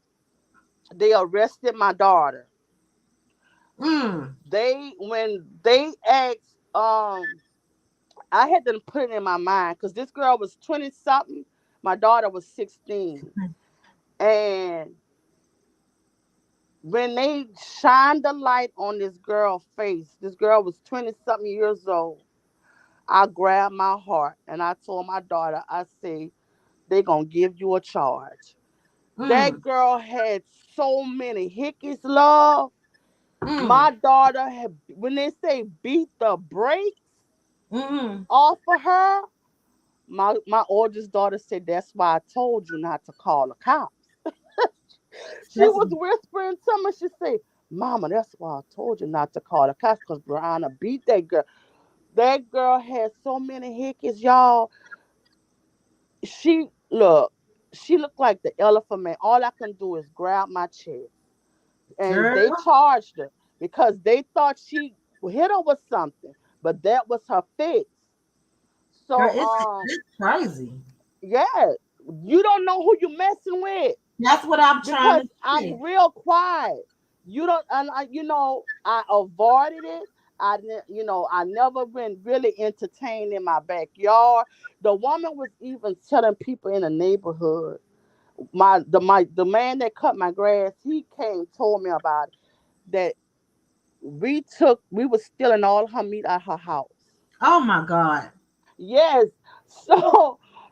they arrested my daughter. Mm. They when they asked, I had to put it in my mind because this girl was 20 something. My daughter was 16. And when they shined the light on this girl's face, this girl was 20 something years old. I grabbed my heart and I told my daughter, I say, they gonna give you a charge. That Mm. girl had so many hickeys, love. Mm. My daughter had, when they say beat the brakes Mm. off of her, my oldest daughter said, that's why I told you not to call the cops. She That's was whispering to me. She said, Mama, that's why I told you not to call the cops because Brianna beat that girl. That girl had so many hickeys, y'all. She look, she looked like the elephant man. All I can do is grab my chest. And girl. they charged her because they thought she hit her with something, but that was her fix. Girl, So it's crazy. yeah, you don't know who you messing with That's what I'm trying because to I'm say. real quiet. You don't, and I avoided it. I never been really entertained in my backyard. The woman was even telling people in the neighborhood. The man that cut my grass, he came told me about it, that we was stealing all her meat at her house. Oh my God. Yes.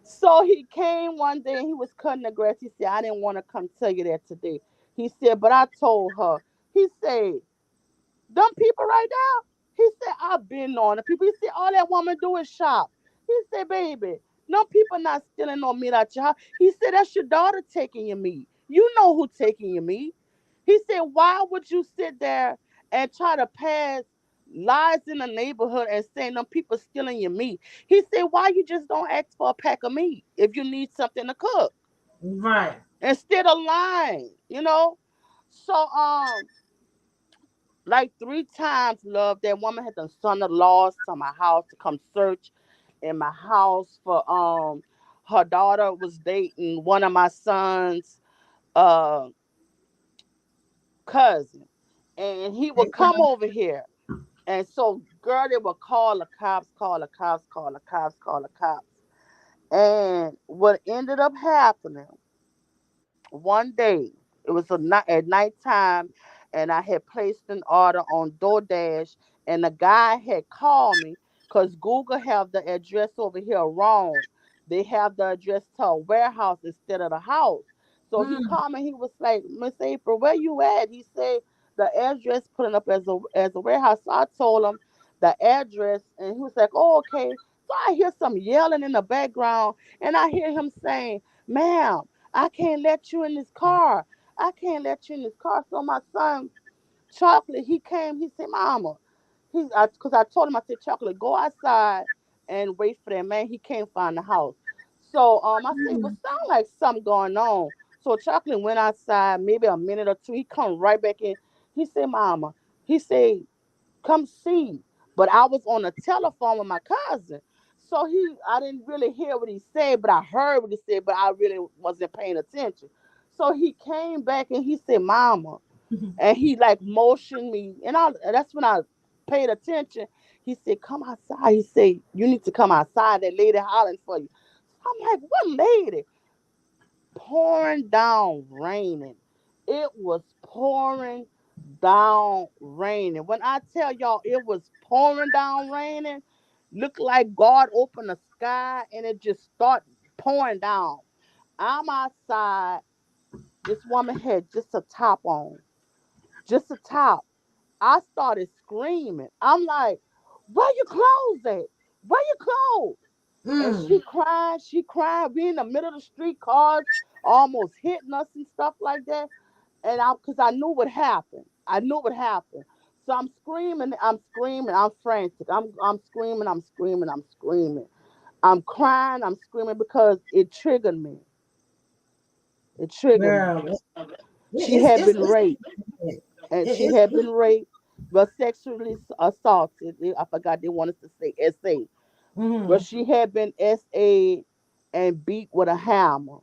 So he came one day and he was cutting the grass. He said, I didn't want to come tell you that today. He said, but I told her. He said, them people right now. He said, I've been on the people. He said, all that woman do is shop. He said, baby, no people not stealing no meat out your house. He said, that's your daughter taking your meat. You know who taking your meat. He said, why would you sit there and try to pass lies in the neighborhood and saying them people stealing your meat? He said, why you just don't ask for a pack of meat if you need something to cook Right. instead of lying? So like 3 times, love, that woman had done sent the laws to my house to come search in my house for her daughter was dating one of my son's uh cousin. And he would come over here. And so girl, they would call the cops, call the cops, call the cops, call the cops. And what ended up happening one day, it was at nighttime, and I had placed an order on DoorDash, and the guy had called me because Google have the address over here wrong. They have the address to a warehouse instead of the house. So he Mm. called me. He was like, Miss April, where you at? He said the address putting up as a warehouse. So I told him the address, and he was like, oh, okay. So I hear some yelling in the background, and I hear him saying, ma'am, I can't let you in this car. I can't let you in this car. So my son, Chocolate, he came. He said, Mama, because I told him, I said, Chocolate, go outside and wait for that man. He can't find the house. So I said, well, Mm. sound like something going on. So Chocolate went outside, maybe a minute or two. He come right back in. He said, Mama, he said, come see. But I was on the telephone with my cousin. So I didn't really hear what he said, but I heard what he said, but I really wasn't paying attention. So he came back and he said, "Mama," and he like motioned me, and that's when I paid attention. He said, "Come outside." He said, "You need to come outside. That lady hollering for you." I'm like, "What lady?" Pouring down raining. It was pouring down raining. When I tell y'all it was pouring down raining, looked like God opened the sky and it just started pouring down. I'm outside. This woman had just a top on, just a top. I started screaming. I'm like, "Where your clothes at? Where your clothes?" And Mm. she cried. We in the middle of the street, cars almost hitting us and stuff like that. And because I knew what happened. I knew what happened. So I'm screaming, I'm frantic. I'm screaming, I'm screaming, I'm screaming. I'm crying, I'm screaming because it triggered me. It triggered me. Girl, She had been it's raped, and she it's had been raped, but sexually assaulted. I forgot they wanted to say SA, but mm-hmm. she had been SA and beat with a hammer.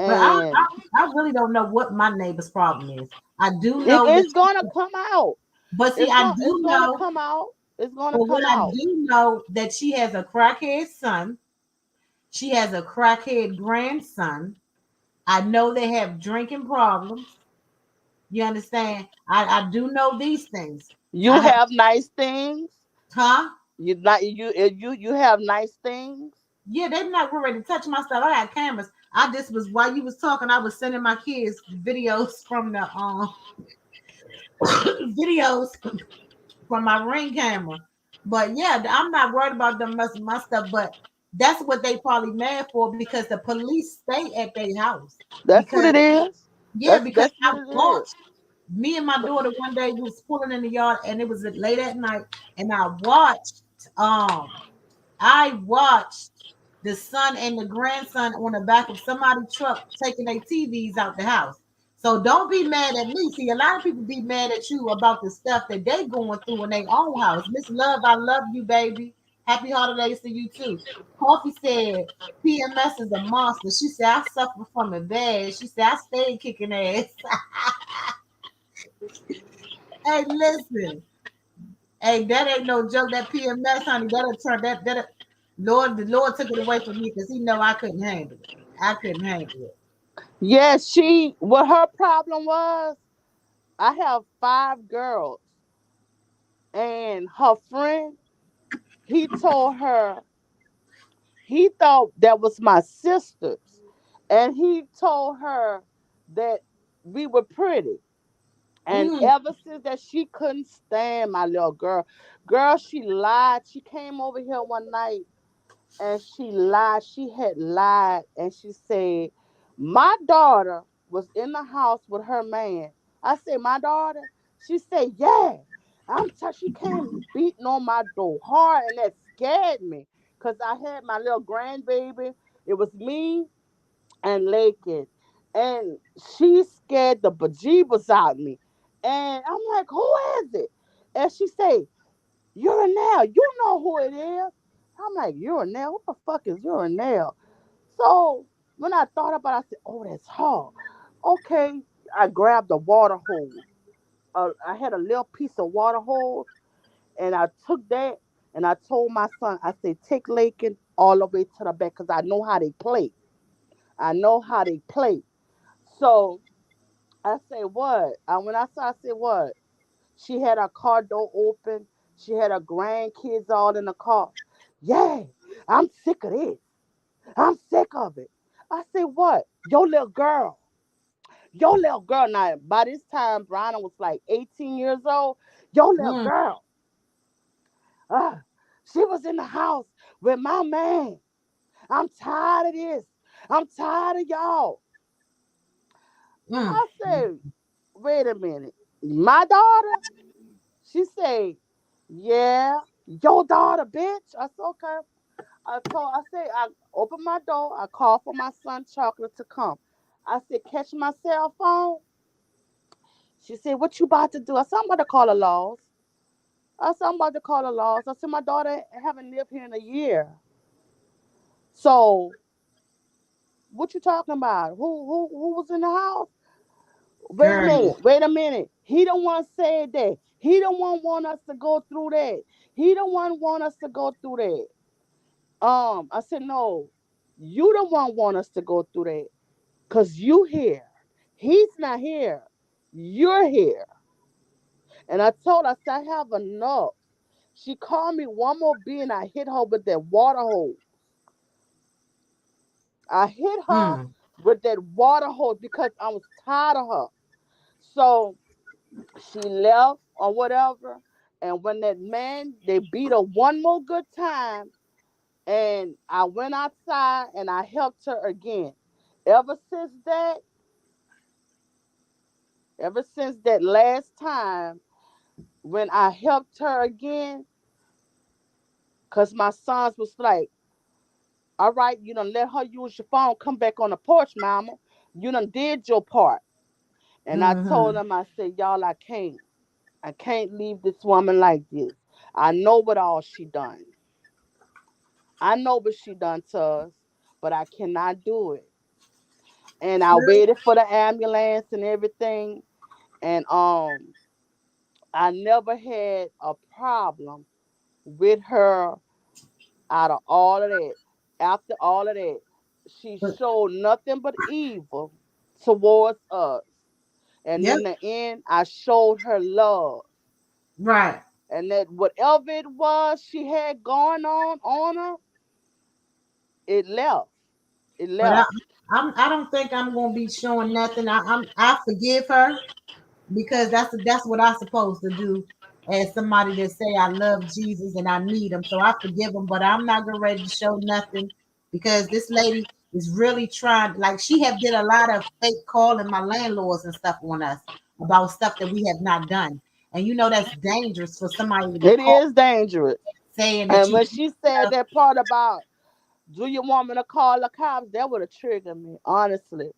But And I really don't know what my neighbor's problem is. I do it, know that, it's gonna come out. but see, I It's do gonna know, come out. It's gonna but what come I out. do know that she has a crackhead son. She has a crackhead grandson. I know they have drinking problems. You understand? I do know these things. You I have, have nice things. huh? You have nice things. Yeah, they're not ready to touch my stuff. I got cameras. I just was while you was talking, I was sending my kids videos from the videos from my ring camera. But yeah, I'm not worried about them messing my stuff. But that's what they probably mad for because the police stay at their house. That's what Because it is. yeah, because That's what I it is. watched me and my daughter one day we was pulling in the yard and it was late at night and um I watched the son and the grandson on the back of somebody's truck taking their TVs out the house. So don't be mad at me. See, a lot of people be mad at you about the stuff that they going through in their own house. Miss Love, I love you, baby. Happy holidays to you too. Coffee said PMS is a monster. She said I suffer from it bad. She said I stayed kicking ass. Hey, listen. Hey, that ain't no joke. That PMS, honey, that'll turn that Lord, the Lord took it away from me because He know I couldn't handle it. I couldn't handle it. Yes, what her problem was, I have 5 girls, and her friend, he told her he thought that was my sisters, and he told her that we were pretty. And Mm, ever since that, she couldn't stand my little girl. Girl, she lied. She came over here one night and she lied. She had lied and she said, "My daughter was in the house with her man." I said, "My daughter?" She said, "Yeah." She came beating on my door hard and that scared me because I had my little grandbaby. It was me and Lakin. And she scared the bejeebus out of me. And I'm like, "Who is it?" And she say, "Urinal. You know who it is." I'm like, "Urinal? What the fuck is Urinal?" So when I thought about it, I said, "Oh, that's her." Okay, I grabbed a water hose. I had a little piece of water hose, and I took that and I told my son, I said, "Take Lakin all the way to the back because I know how they play. I know how they play." So I say, "What?" When I saw, I said, "What?" She had her car door open. She had her grandkids all in the car. "Yeah, I'm sick of this. I'm sick of it." I said, "What?" Your little girl. Now, by this time, Brianna was like 18 years old. Your little mm, girl. Uh, she was in the house with my man. I'm tired of this. I'm tired of y'all. mm, I said, "Wait a minute. My daughter?" She said, "Yeah, your daughter, bitch." I said, "Okay." I opened my door. I called for my son Chocolate to come. I said, "Catch my cell phone." She said, "What you about to do?" I said, "I'm about to call the laws." I said, "I'm about to call the laws." I said, "My daughter haven't lived here in a year." So what you talking about? Who was in the house? Wait a Girl. minute. Wait a minute. He the one said that. He the one want us to go through that. He the one want us to go through that. I said no. You the one want us to go through that. Cause you here. He's not here. You're here. And I told her, I said, I have enough. She called me one more B and I hit her with that water hose. I hit her Mm. with that water hose because I was tired of her. So she left or whatever. And when that man, they beat her one more good time. And I went outside and I helped her again. Ever since that, ever since that last time when I helped her again, because my sons was like, all right, you done let her use your phone, come back on the porch, mama. You done did your part. And I told Mm-hmm. them, I said, y'all, I can't. I can't leave this woman like this. I know what all she done. I know what she done to us, but I cannot do it. And I waited for the ambulance and everything. And I never had a problem with her out of all of that. After all of that, she But showed nothing but evil towards us. And yep, in the end, I showed her love. right. And that whatever it was she had going on her, it left. It But left. I don't think I'm gonna be showing nothing. I forgive her because that's what I'm supposed to do as somebody that say I love Jesus and I need him. So I forgive him, but I'm not gonna ready to show nothing because this lady is really trying. Like she have did a lot of fake calling my landlords and stuff on us about stuff that we have not done. And you know that's dangerous for somebody to be It called is dangerous. saying that And you when she said that part about, do you want me to call the cops? That would have triggered me. Honestly,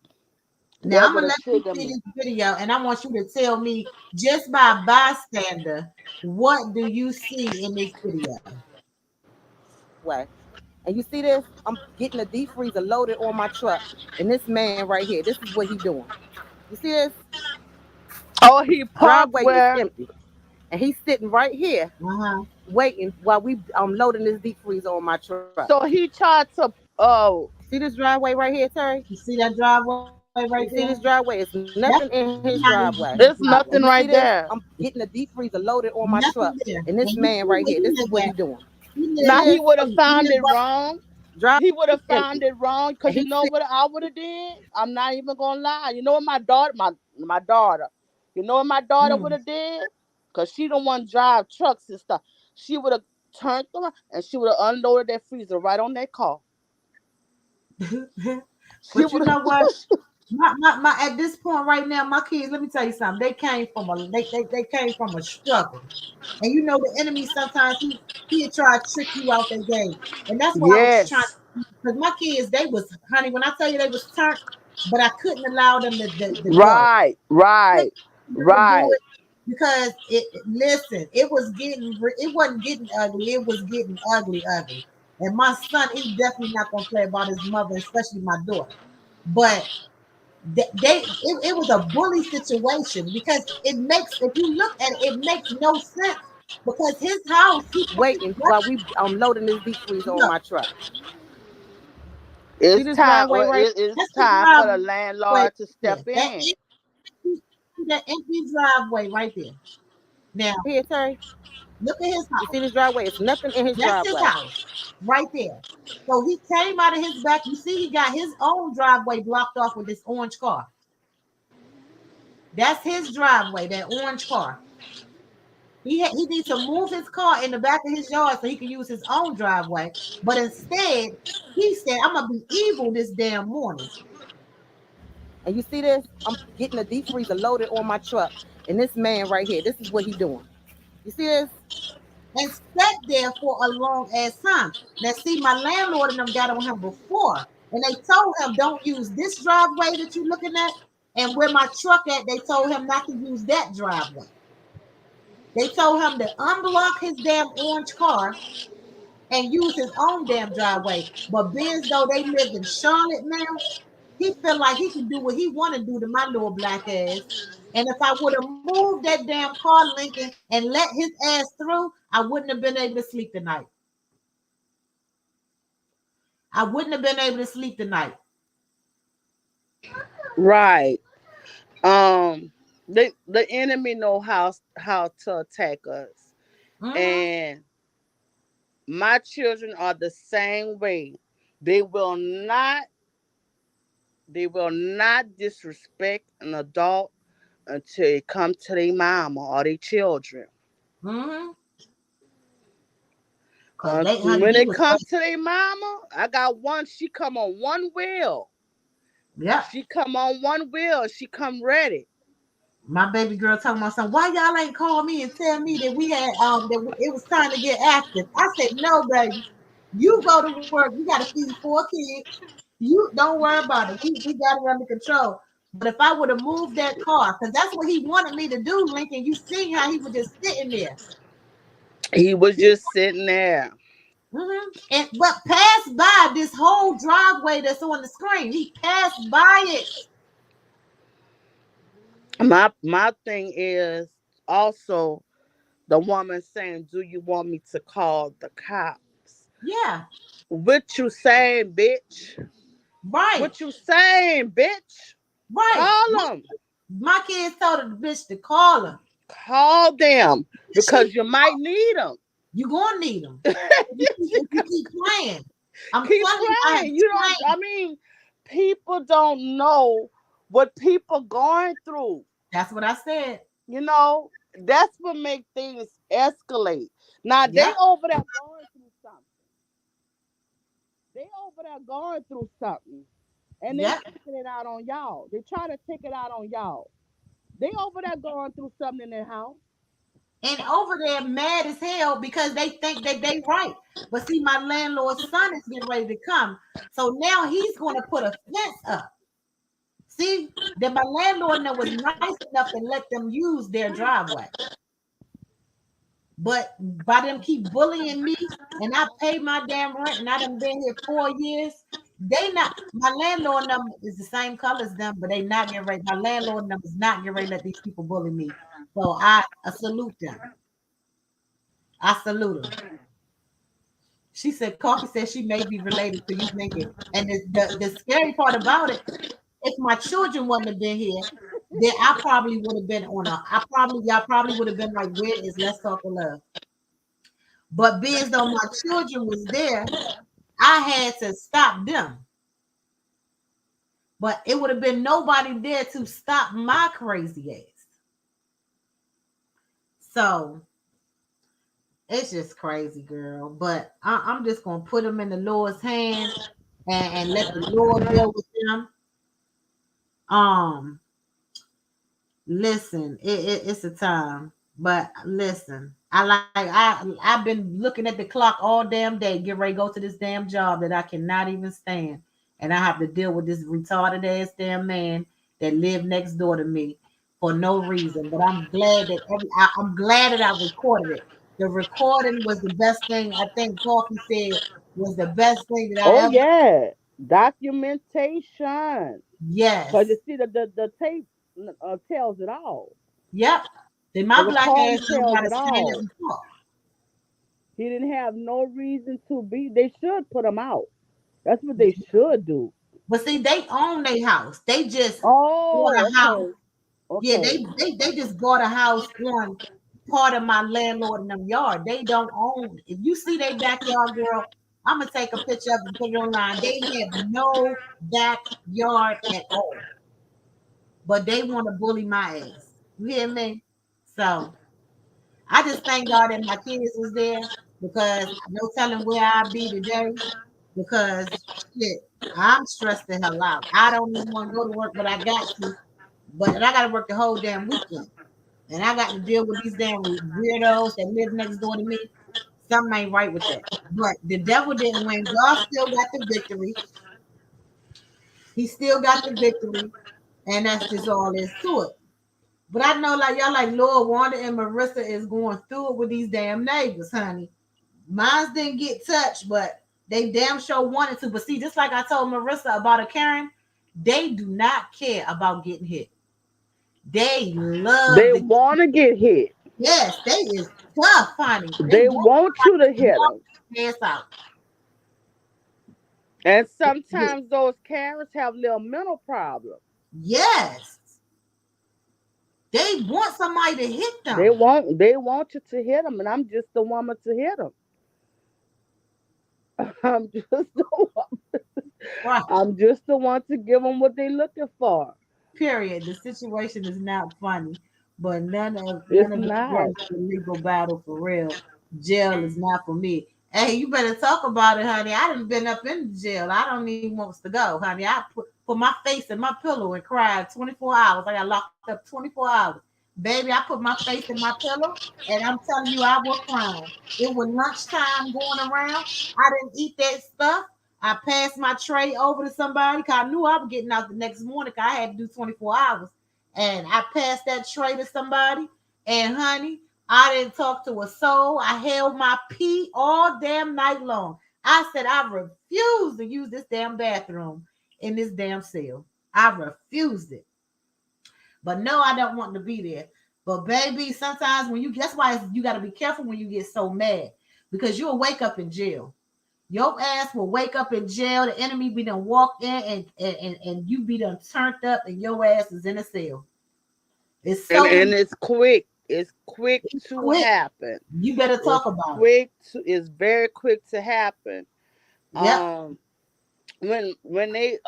now that I'm would gonna have let you triggered see me. this video and I want you to tell me just by bystander, what do you see in this video? Way. And you see this? I'm getting a deep freezer loaded on my truck. And this man right here, this is what he doing. You see this? Oh, he parked Driveway is where? empty. And he's sitting right here Uh-huh. waiting while we loading this deep freezer on my truck. So he tried to. See this driveway right here, Terry? You see that driveway right there? You see this driveway? It's That's nothing in his not his driveway. It's And you driveway. nothing see right this? there. I'm getting a deep freezer loaded on my truck. Nothing there. And this And you man see right where here, he this is live what he at. doing. He You see Now live he this? would have he found live it by wrong. Driveway He would is have empty. found it wrong And because he's you know what I would have did. I'm not even gonna lie. You know what my daughter, my daughter. You know what my daughter would mm. have did? Cause she don't want to drive trucks and stuff. She would have turned around and she would have unloaded that freezer right on that car. She But you would have. know what? My at this point right now, my kids, let me tell you something. They came from a struggle. And you know the enemy sometimes he try to trick you out their game. And that's why I was trying Yes. because my kids, they was honey, when I tell you they was turned, but I couldn't allow them to go. Right. Right. To do Right. it because listen, it wasn't getting ugly, it was getting ugly. And my son, he's definitely not gonna play about his mother, especially my daughter. But it was a bully situation because it makes if you look at it, it makes no sense because his house he waiting while we loading this deep freezer on look, my truck. See It's this time. driveway right It's that's the time for the driveway landlord to there. step in. That empty driveway right there. Now here, Terry? look at his You house. see this driveway? It's nothing in his That's his driveway. house right there. So he came out of his back. You see, he got his own driveway blocked off with this orange car. That's his driveway, that orange car. He needs to move his car in the back of his yard so he can use his own driveway. But instead, he said, I'm gonna be evil this damn morning. And you see this? I'm getting a deep freezer loaded on my truck. And this man right here, this is what he doing. You see this? And sat there for a long ass time. Now, see, my landlord and them got on him before, and they told him don't use this driveway that you're looking at, and where my truck at, they told him not to use that driveway. They told him to unblock his damn orange car and use his own damn driveway. But being as though they live in Charlotte now, he feel like he can do what he want to do to my little black ass. And if I would have moved that damn car, Lincoln, and let his ass through, I wouldn't have been able to sleep tonight. I wouldn't have been able to sleep tonight. Right. The enemy know how to attack us. Mhm. And my children are the same way. They will not disrespect an adult until it comes to their mama or their children. Mhm. Cause they, honey, When he it was. comes to their mama, I got one. She come on one wheel. Yep. She come on one wheel. She come ready. My baby girl talking about something. Why y'all ain't call me and tell me that we had it was time to get active? I said, no, baby. You go to work. You got to feed 4 kids. You don't worry about it. We got it under control. But if I would have moved that car, because that's what he wanted me to do, Lincoln. You see how he was just sitting there. He was just sitting there. And but passed by this whole driveway that's on the screen. He passed by it. My thing is also the woman saying, "Do you want me to call the cops?" Yeah, What you saying, bitch? right, What you saying, bitch? right. Call them. My kids told the bitch to call her. Call them She, because you might need them. you gonna need them if you keep playing. I'm Keep telling you, I playing. You don't. explained. I mean, people don't know what people going through. That's what I said. You know, that's what make things escalate. Now they Yep, over there going through something. They over there going through something, and they yep. taking it out on y'all. They try to take it out on y'all. They over there going through something in their house. And over there mad as hell because they think that they right. But see, my landlord's son is getting ready to come. So now he's gonna put a fence up. See, that my landlord was nice enough to let them use their driveway. But by them keep bullying me and I pay my damn rent and I done been here 4 years, they not my landlord number is the same color as them, but they not getting ready. My landlord number is not getting ready to let these people bully me. So I salute them. I salute them. She said, Coffee said she may be related to you, Lincoln. And the scary part about it, if my children wouldn't have been here, then I probably would have been on y'all probably would have been like, where is Let's Talk of Love? But being as though my children was there, I had to stop them. But it would have been nobody there to stop my crazy ass. So it's just crazy, girl. But I'm just gonna put them in the Lord's hand and let the Lord deal with them. Um, listen, it's a time, but listen, I've been looking at the clock all damn day, get ready to go to this damn job that I cannot even stand, and I have to deal with this retarded ass damn man that lived next door to me for no reason. But I'm glad that I'm glad that I recorded it. The recording was the best thing. I think Coffee said was the best thing that I Oh ever. yeah, documentation. Cause you Yes. see the tape tells it all. Yep. Then The my black ass recording don't tells gotta it stand all. up and talk. He didn't have no reason to be. They should put him out. That's what they should do. But see, they own their house. They just bought Oh, a house. okay, Yeah, okay. they just bought a house on part of my landlord in them yard. They don't own. If you see their backyard, girl, I'm gonna take a picture of it and put it online. They have no backyard at all. But they want to bully my ass. You hear me? So I just thank God that my kids was there because no telling where I'd be today. Because shit, I'm stressed the hell out. I don't even want to go to work, but I got to. But and I got to work the whole damn weekend, and I got to deal with these damn weirdos that live next door to me. Something ain't right with that. But the devil didn't win. God still got the victory. He still got the victory, and that's just all there's to it. But I know, like y'all, like Lord Wanda and Marissa is going through it with these damn neighbors, honey. Mine didn't get touched, but they damn sure wanted to. But see, just like I told Marissa about a Karen, they do not care about getting hit. They love They the want to get hit. yes, they is tough, honey. They They want want you to to hit knock them. your ass out. And sometimes those Karens have little mental problems. Yes, they want somebody to hit They them. want they want you to hit them, and I'm just the woman to hit them. I'm just the one. Right. I'm just the one to give them what they're looking for. Period. The situation is not funny, but It's none of it not. works the legal battle for real. Jail is not for me. Hey, you better talk about it, honey. I done been up in the jail. I don't even want to go, honey. I put my face in my pillow and cried 24 hours. I got locked up 24 hours. Baby, I put my face in my pillow and I'm telling you, I was crying. It was lunchtime going around. I didn't eat that stuff. I passed my tray over to somebody because I knew I was getting out the next morning because I had to do 24 hours. And I passed that tray to somebody. And honey, I didn't talk to a soul. I held my pee all damn night long. I said, I refuse to use this damn bathroom in this damn cell. I refused it. But no, I don't want to be there. But baby, sometimes when you that's why you got to be careful when you get so mad because you'll wake up in jail. Your ass will wake up in jail. The enemy be done walked in and you be done turned up and your ass is in a cell. It's so And it's quick. It's quick to quick. happen. You better It's talk about it. quick to. It's very quick to happen. Yep. Um, when they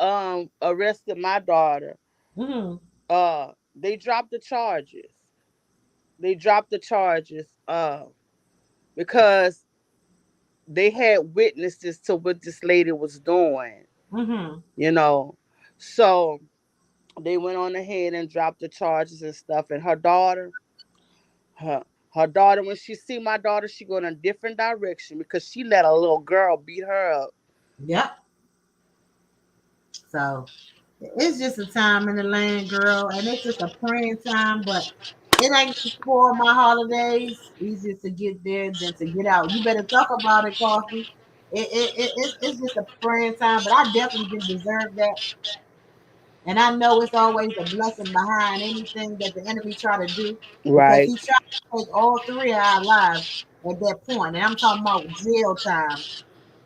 arrested my daughter, Mm-hmm. they dropped the charges. They dropped the charges. Because they had witnesses to what this lady was doing. Mm-hmm. You know, so they went on ahead and dropped the charges and stuff. And her her daughter, when she see my daughter, she go in a different direction because she let a little girl beat her up. Yep. So it's just a time in the land, girl, and it's just a praying time, but it ain't to spoil my holidays. Easier to get there than to get out. You better talk about it, coffee. It's just a praying time, but I definitely didn't deserve that. And I know it's always a blessing behind anything that the enemy try to do because Right. he tried to take all three of our lives at that point. And I'm talking about jail time.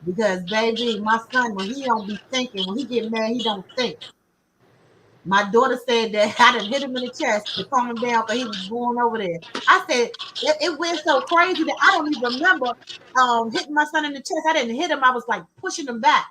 Because baby, my son, when he don't be thinking, when he get mad, he don't think. My daughter said that I done hit him in the chest to calm him down because he was going over there. I said it went so crazy that I don't even remember hitting my son in the chest. I didn't hit him. I was like pushing him back,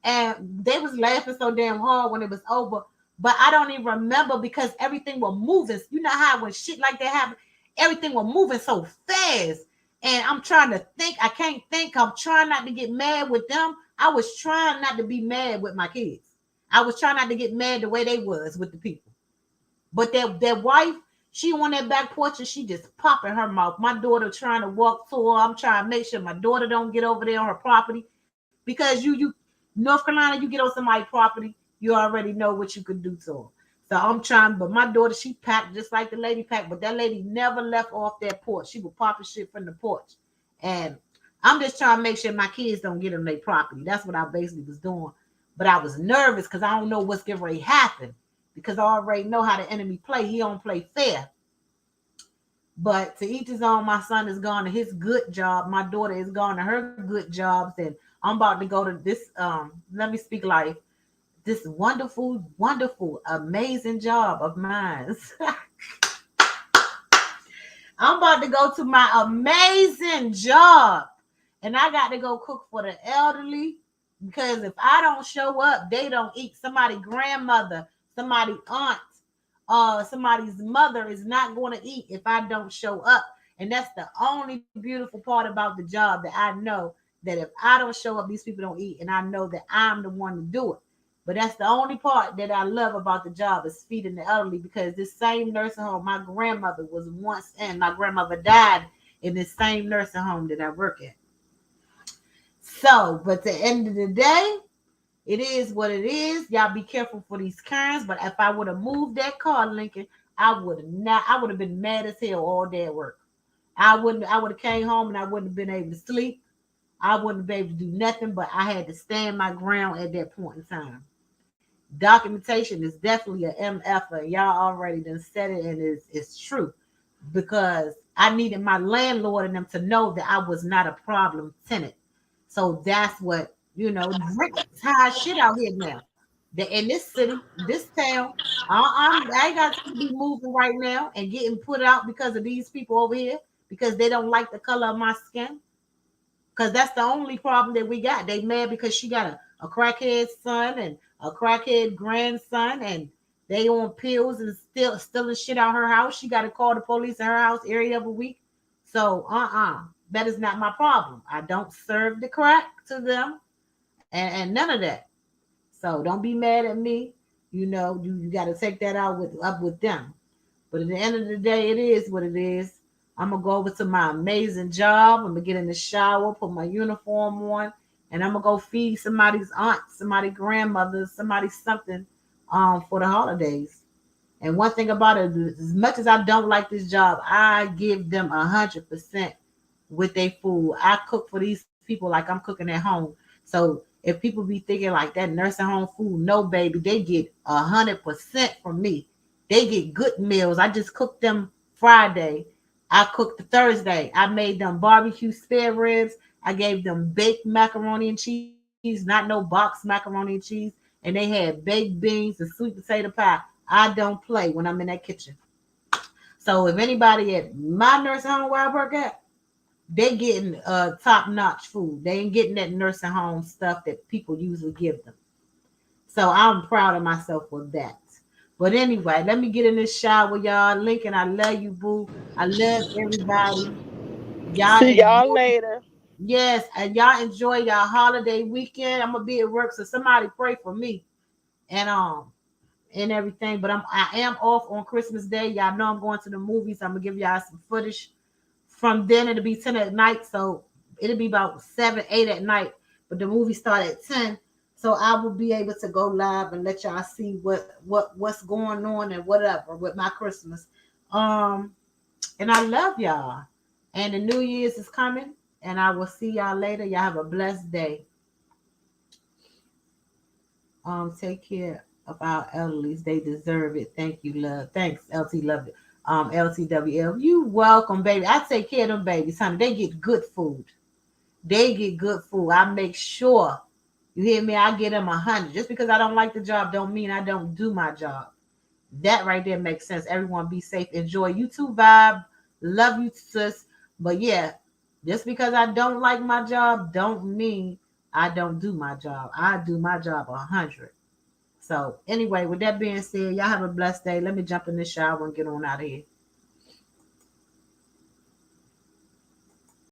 and they was laughing so damn hard when it was over. But I don't even remember because everything was moving. You know how when shit like that happen, everything was moving so fast. And I'm trying to think. I can't think. I'm trying not to get mad with them. I was trying not to be mad with my kids. I was trying not to get mad the way they was with the people. But that wife, she on that back porch and she just popping her mouth. My daughter trying to walk to her. I'm trying to make sure my daughter don't get over there on her property because you North Carolina, you get on somebody's property, you already know what you could do to them. So I'm trying, but my daughter, she packed just like the lady packed, but that lady never left off that porch. She was popping shit from the porch. And I'm just trying to make sure my kids don't get on their property. That's what I basically was doing. But I was nervous because I don't know what's getting ready to happen because I already know how the enemy play. He don't play fair. But to each his own, my son is gone to his good job. My daughter is gone to her good jobs. And I'm about to go to this, let me speak life, this wonderful, wonderful, amazing job of mine. I'm about to go to my amazing job. And I got to go cook for the elderly because if I don't show up, they don't eat. Somebody grandmother, somebody aunt, somebody's mother is not going to eat if I don't show up. And that's the only beautiful part about the job that I know that if I don't show up, these people don't eat. And I know that I'm the one to do it. But that's the only part that I love about the job is feeding the elderly because this same nursing home, my grandmother was once in. My grandmother died in this same nursing home that I work at. So, but at the end of the day, it is what it is. Y'all be careful for these Karens. But if I would have moved that car, Lincoln, I would have not. I would have been mad as hell all day at work. I would have came home and I wouldn't have been able to sleep. I wouldn't be able to do nothing, but I had to stand my ground at that point in time. Documentation is definitely a MF, and y'all already done said it, and it's true because I needed my landlord and them to know that I was not a problem tenant. So that's what rent's high shit out here now. In this city, this town, I ain't got to be moving right now and getting put out because of these people over here because they don't like the color of my skin. Because that's the only problem that we got. They mad because she got a crackhead son and a crackhead grandson, and they on pills and still stealing shit out her house. She got to call the police at her house every other week. So, that is not my problem. I don't serve the crack to them, and none of that. So don't be mad at me. You got to take that out with them. But at the end of the day, it is what it is. I'm gonna go over to my amazing job. I'm gonna get in the shower, put my uniform on, and I'm gonna go feed somebody's aunt, somebody's grandmother, somebody something for the holidays. And one thing about it, as much as I don't like this job, I give them 100% with their food. I cook for these people like I'm cooking at home. So if people be thinking like that nursing home food, no baby, they get 100% from me. They get good meals. I just cooked them Friday. I cooked Thursday. I made them barbecue spare ribs. I gave them baked macaroni and cheese, not no box macaroni and cheese. And they had baked beans and sweet potato pie. I don't play when I'm in that kitchen. So if anybody at my nursing home where I work at, they getting top notch food. They ain't getting that nursing home stuff that people usually give them. So I'm proud of myself for that. But anyway, let me get in this shower, y'all. Lincoln, I love you, boo. I love everybody. Y'all See y'all enjoy, later. yes, and y'all enjoy y'all holiday weekend. I'm gonna be at work, so somebody pray for me and and everything. But I am off on Christmas Day. Y'all know I'm going to the movies. I'm gonna give y'all some footage from then. It'll be 10 at night, so it'll be about 7, 8 at night. But the movie start at 10, so I will be able to go live and let y'all see what's going on and whatever with my Christmas. Um, and I love y'all. And the New Year's is coming, and I will see y'all later. Y'all have a blessed day. Take care of our elderlies. They deserve it. Thank you, love. Thanks, LT. Love it. LTWL. You welcome, baby. I take care of them babies, honey. They get good food. They get good food. I make sure. You hear me? I get them 100. Just because I don't like the job don't mean I don't do my job. That right there makes sense. Everyone be safe. Enjoy. You too, vibe. Love you, sis. But yeah, just because I don't like my job don't mean I don't do my job. I do my job 100. So anyway, with that being said, y'all have a blessed day. Let me jump in the shower and get on out of here.